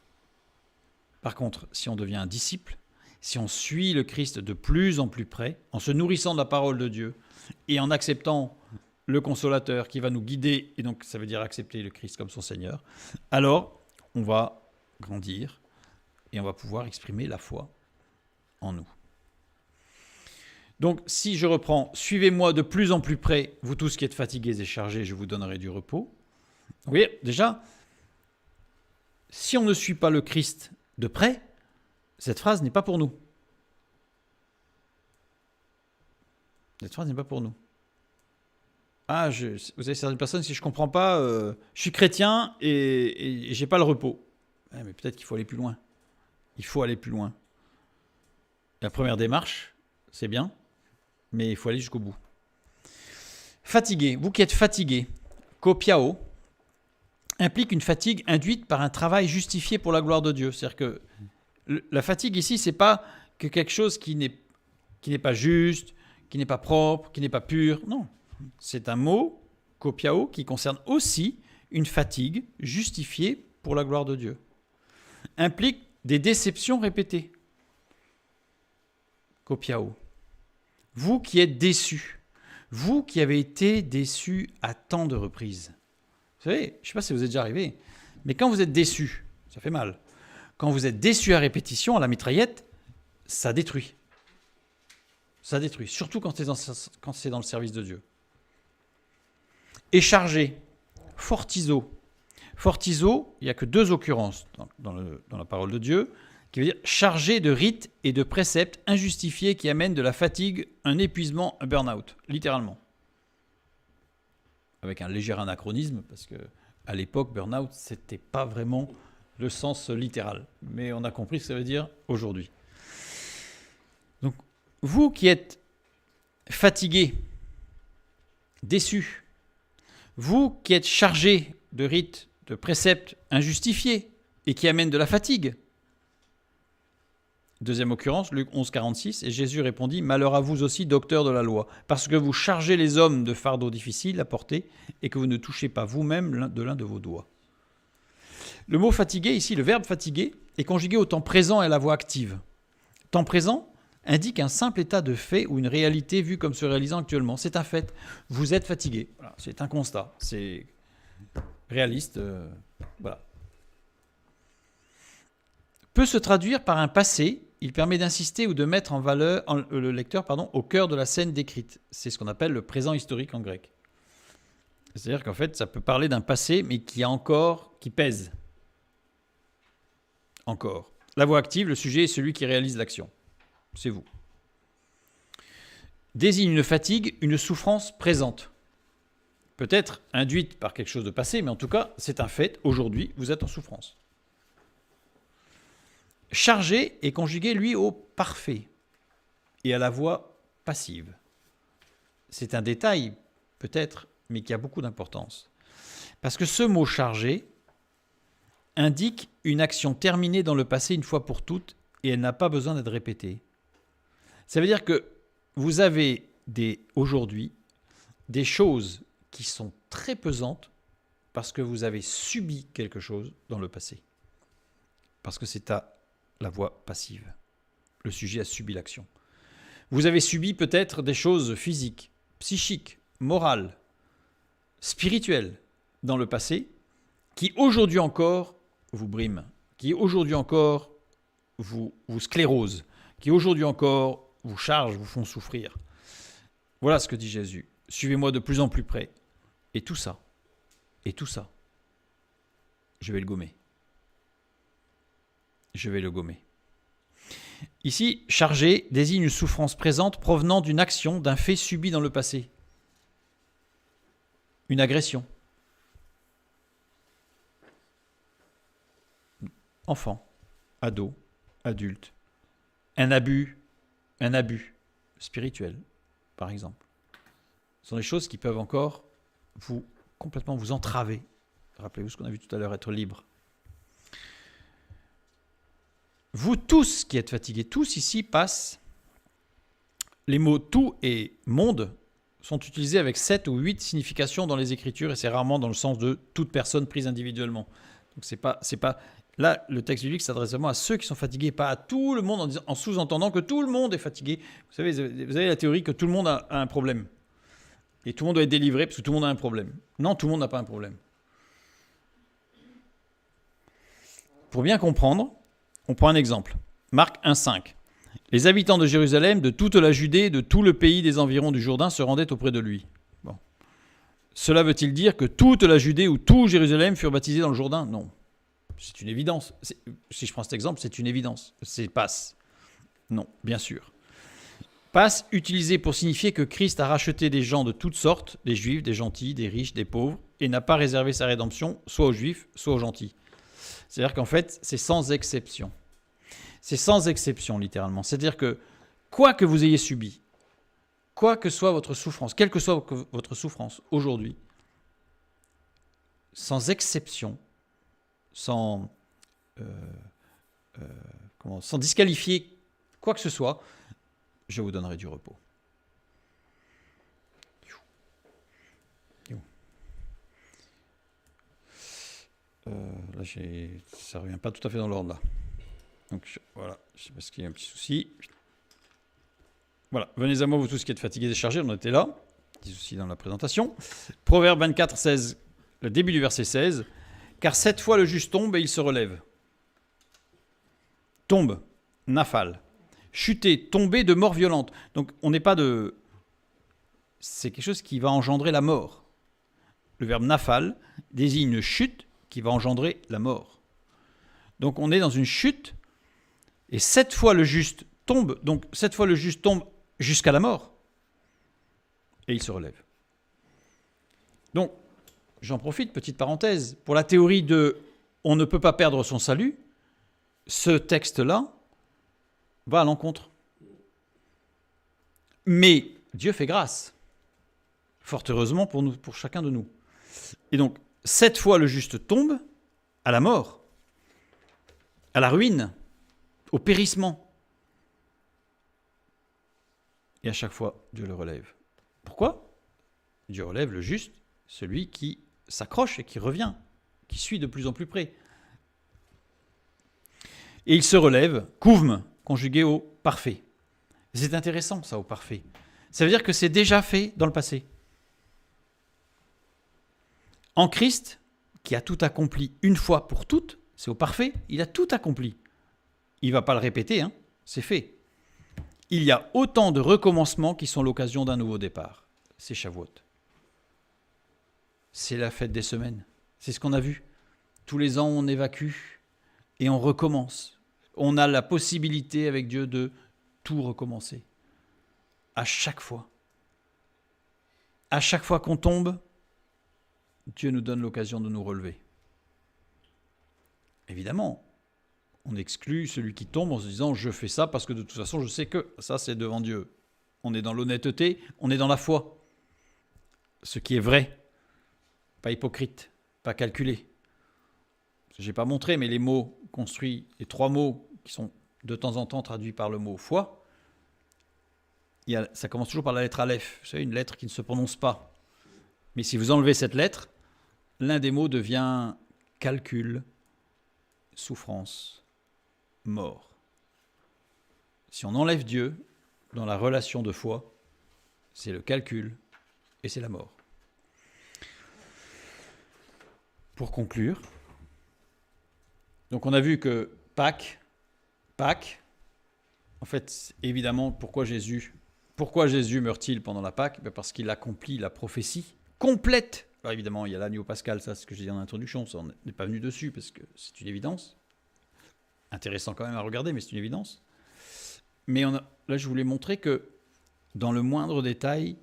A: Par contre, si on devient un disciple, si on suit le Christ de plus en plus près, en se nourrissant de la parole de Dieu et en acceptant le consolateur qui va nous guider, et donc ça veut dire accepter le Christ comme son Seigneur, alors on va grandir et on va pouvoir exprimer la foi en nous. Donc si je reprends, suivez-moi de plus en plus près, vous tous qui êtes fatigués et chargés, je vous donnerai du repos. Vous voyez, déjà, si on ne suit pas le Christ de près, cette phrase n'est pas pour nous. Cette phrase n'est pas pour nous. Ah, vous avez certaines personnes, si je ne comprends pas, je suis chrétien et je n'ai pas le repos. Ouais, mais peut-être qu'il faut aller plus loin. Il faut aller plus loin. La première démarche, c'est bien, mais il faut aller jusqu'au bout. Fatigué, vous qui êtes fatigué, kopiao, implique une fatigue induite par un travail justifié pour la gloire de Dieu. C'est-à-dire que la fatigue ici, ce n'est pas que quelque chose qui n'est pas juste, qui n'est pas propre, qui n'est pas pur. Non, c'est un mot, kopiao, qui concerne aussi une fatigue justifiée pour la gloire de Dieu. Implique des déceptions répétées. Kopiao. Vous qui êtes déçus, vous qui avez été déçus à tant de reprises. Vous savez, je ne sais pas si vous êtes déjà arrivé, mais quand vous êtes déçu, ça fait mal. Quand vous êtes déçu à répétition, à la mitraillette, ça détruit. Ça détruit, surtout quand c'est dans le service de Dieu. Et chargé, fortizo. Fortizo, il n'y a que deux occurrences dans la parole de Dieu, qui veut dire chargé de rites et de préceptes injustifiés qui amènent de la fatigue, un épuisement, un burn-out, littéralement. Avec un léger anachronisme, parce qu'à l'époque, burn-out, ce n'était pas vraiment le sens littéral. Mais on a compris ce que ça veut dire aujourd'hui. Donc, vous qui êtes fatigués, déçus, vous qui êtes chargés de rites, de préceptes injustifiés et qui amènent de la fatigue. Deuxième occurrence, Luc 11, 46, et Jésus répondit « Malheur à vous aussi, docteurs de la loi, parce que vous chargez les hommes de fardeaux difficiles à porter et que vous ne touchez pas vous-même de l'un de vos doigts. » Le mot « fatigué » ici, le verbe « fatigué » est conjugué au temps présent et à la voix active. Temps présent indique un simple état de fait ou une réalité vue comme se réalisant actuellement. C'est un fait. Vous êtes fatigué. Voilà, c'est un constat. C'est réaliste. Voilà. peut se traduire par un passé. Il permet d'insister ou de mettre en valeur le lecteur au cœur de la scène décrite. C'est ce qu'on appelle le présent historique en grec. C'est-à-dire qu'en fait, ça peut parler d'un passé, mais qui pèse. Encore. La voix active, le sujet est celui qui réalise l'action. C'est vous. Désigne une fatigue, une souffrance présente. Peut-être induite par quelque chose de passé, mais en tout cas, c'est un fait. Aujourd'hui, vous êtes en souffrance. Chargé est conjugué, lui, au parfait et à la voix passive. C'est un détail, peut-être, mais qui a beaucoup d'importance. Parce que ce mot chargé indique une action terminée dans le passé une fois pour toutes et elle n'a pas besoin d'être répétée. Ça veut dire que vous avez aujourd'hui des choses qui sont très pesantes parce que vous avez subi quelque chose dans le passé. Parce que c'est à la voix passive. Le sujet a subi l'action. Vous avez subi peut-être des choses physiques, psychiques, morales, spirituelles dans le passé qui aujourd'hui encore vous briment, qui aujourd'hui encore vous sclérosent, qui aujourd'hui encore vous chargent, vous font souffrir. Voilà ce que dit Jésus. Suivez-moi de plus en plus près. Et tout ça, je vais le gommer. Je vais le gommer. Ici, chargé désigne une souffrance présente provenant d'une action, d'un fait subi dans le passé. Une agression. Enfant, ado, adulte. Un abus spirituel, par exemple. Ce sont des choses qui peuvent encore complètement vous entraver. Rappelez-vous ce qu'on a vu tout à l'heure, être libre. Vous tous qui êtes fatigués, tous ici passent. Les mots tout et monde sont utilisés avec 7 ou 8 significations dans les Écritures et c'est rarement dans le sens de toute personne prise individuellement. Donc c'est pas là le texte biblique s'adresse vraiment à ceux qui sont fatigués, pas à tout le monde en sous-entendant que tout le monde est fatigué. Vous avez la théorie que tout le monde a un problème et tout le monde doit être délivré parce que tout le monde a un problème. Non, tout le monde n'a pas un problème. Pour bien comprendre, on prend un exemple. Marc 1,5. Les habitants de Jérusalem, de toute la Judée, de tout le pays des environs du Jourdain se rendaient auprès de lui. Bon. Cela veut-il dire que toute la Judée ou tout Jérusalem furent baptisés dans le Jourdain ? Non. C'est une évidence. Si je prends cet exemple, c'est une évidence. C'est passe. Non, bien sûr. Passe utilisé pour signifier que Christ a racheté des gens de toutes sortes, des juifs, des gentils, des riches, des pauvres, et n'a pas réservé sa rédemption soit aux juifs, soit aux gentils. C'est-à-dire qu'en fait, c'est sans exception. C'est sans exception, littéralement. C'est-à-dire que, quoi que vous ayez subi, quoi que soit votre souffrance, quelle que soit votre souffrance aujourd'hui, sans exception, sans disqualifier quoi que ce soit, je vous donnerai du repos. Là, ça ne revient pas tout à fait dans l'ordre là. Donc voilà, je sais pas ce qu'il y a un petit souci. Voilà, venez à moi vous tous qui êtes fatigués et déchargés, on était là. Petit souci dans la présentation. Proverbe 24, 16, le début du verset 16. Car 7 fois le juste tombe et il se relève. Tombe, nafal. Chuter, tomber de mort violente. Donc on n'est pas de... C'est quelque chose qui va engendrer la mort. Le verbe nafal désigne une chute qui va engendrer la mort. Donc on est dans une chute et 7 fois le juste tombe. Donc 7 fois le juste tombe jusqu'à la mort et il se relève. Donc j'en profite, petite parenthèse, pour la théorie de on ne peut pas perdre son salut, ce texte-là va à l'encontre. Mais Dieu fait grâce, fort heureusement pour nous, pour chacun de nous. Et donc 7 fois le juste tombe à la mort, à la ruine, au périssement. Et à chaque fois, Dieu le relève. Pourquoi ? Dieu relève le juste, celui qui s'accroche et qui revient, qui suit de plus en plus près. Et il se relève, kouvm, conjugué au parfait. C'est intéressant ça, au parfait. Ça veut dire que c'est déjà fait dans le passé. En Christ, qui a tout accompli une fois pour toutes, c'est au parfait, il a tout accompli. il ne va pas le répéter, hein, c'est fait. Il y a autant de recommencements qui sont l'occasion d'un nouveau départ. C'est Shavuot. C'est la fête des semaines. C'est ce qu'on a vu. Tous les ans, on évacue et on recommence. On a la possibilité avec Dieu de tout recommencer. À chaque fois. À chaque fois qu'on tombe, Dieu nous donne l'occasion de nous relever. Évidemment, on exclut celui qui tombe en se disant « je fais ça parce que de toute façon, je sais que ça, c'est devant Dieu ». On est dans l'honnêteté, on est dans la foi. Ce qui est vrai, pas hypocrite, pas calculé. Je n'ai pas montré, mais les mots construits, les 3 mots qui sont de temps en temps traduits par le mot foi, ça commence toujours par la lettre Aleph. Vous savez, une lettre qui ne se prononce pas. Mais si vous enlevez cette lettre, l'un des mots devient calcul, souffrance, mort. Si on enlève Dieu dans la relation de foi, c'est le calcul et c'est la mort. Pour conclure, donc on a vu que Pâques, en fait, évidemment, pourquoi Jésus meurt-il pendant la Pâques ? Parce qu'il accomplit la prophétie complète. Alors évidemment, il y a l'agneau pascal, ça c'est ce que j'ai dit en introduction, ça on n'est pas venu dessus parce que c'est une évidence. Intéressant quand même à regarder, mais c'est une évidence. Mais là, je voulais montrer que dans le moindre détail,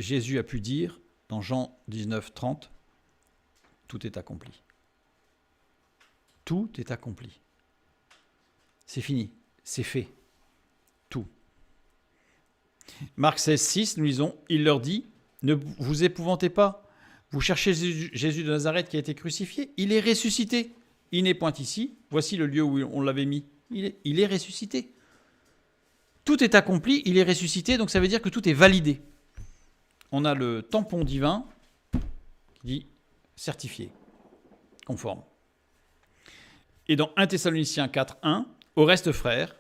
A: Jésus a pu dire, dans Jean 19, 30, tout est accompli. Tout est accompli. C'est fini, c'est fait. Tout. Marc 16, 6, nous lisons, il leur dit, ne vous épouvantez pas, vous cherchez Jésus de Nazareth qui a été crucifié, il est ressuscité. Il n'est point ici, voici le lieu où on l'avait mis, il est ressuscité. Tout est accompli, il est ressuscité, donc ça veut dire que tout est validé. On a le tampon divin qui dit certifié, conforme. Et dans 1 Thessaloniciens 4, 1, au reste frères,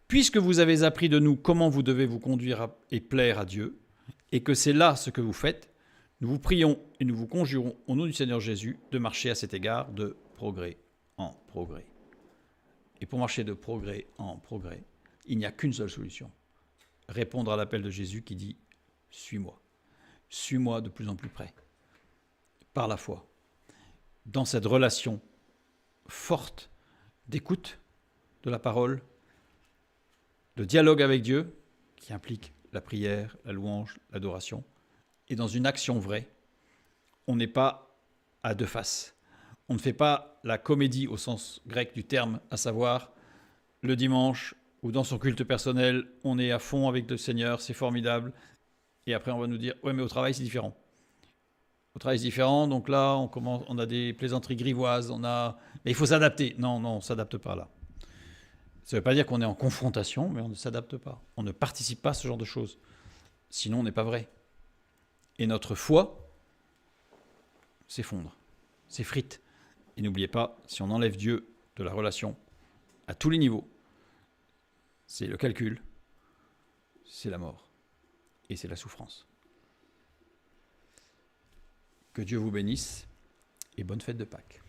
A: puisque vous avez appris de nous comment vous devez vous conduire et plaire à Dieu, et que c'est là ce que vous faites, nous vous prions et nous vous conjurons au nom du Seigneur Jésus de marcher à cet égard de progrès en progrès. Et pour marcher de progrès en progrès, il n'y a qu'une seule solution. Répondre à l'appel de Jésus qui dit « Suis-moi ». Suis-moi de plus en plus près, par la foi, dans cette relation forte d'écoute de la parole, de dialogue avec Dieu, qui implique la prière, la louange, l'adoration, et dans une action vraie. On n'est pas à deux faces. On ne fait pas la comédie au sens grec du terme, à savoir le dimanche ou dans son culte personnel, on est à fond avec le Seigneur, c'est formidable, et après on va nous dire « ouais mais au travail c'est différent ». Au travail c'est différent, donc là on a des plaisanteries grivoises, mais il faut s'adapter. Non, on ne s'adapte pas là. Ça ne veut pas dire qu'on est en confrontation, mais on ne s'adapte pas. On ne participe pas à ce genre de choses. Sinon on n'est pas vrai. Et notre foi s'effondre, s'effrite. Et n'oubliez pas, si on enlève Dieu de la relation à tous les niveaux, c'est le calcul, c'est la mort et c'est la souffrance. Que Dieu vous bénisse et bonne fête de Pâques.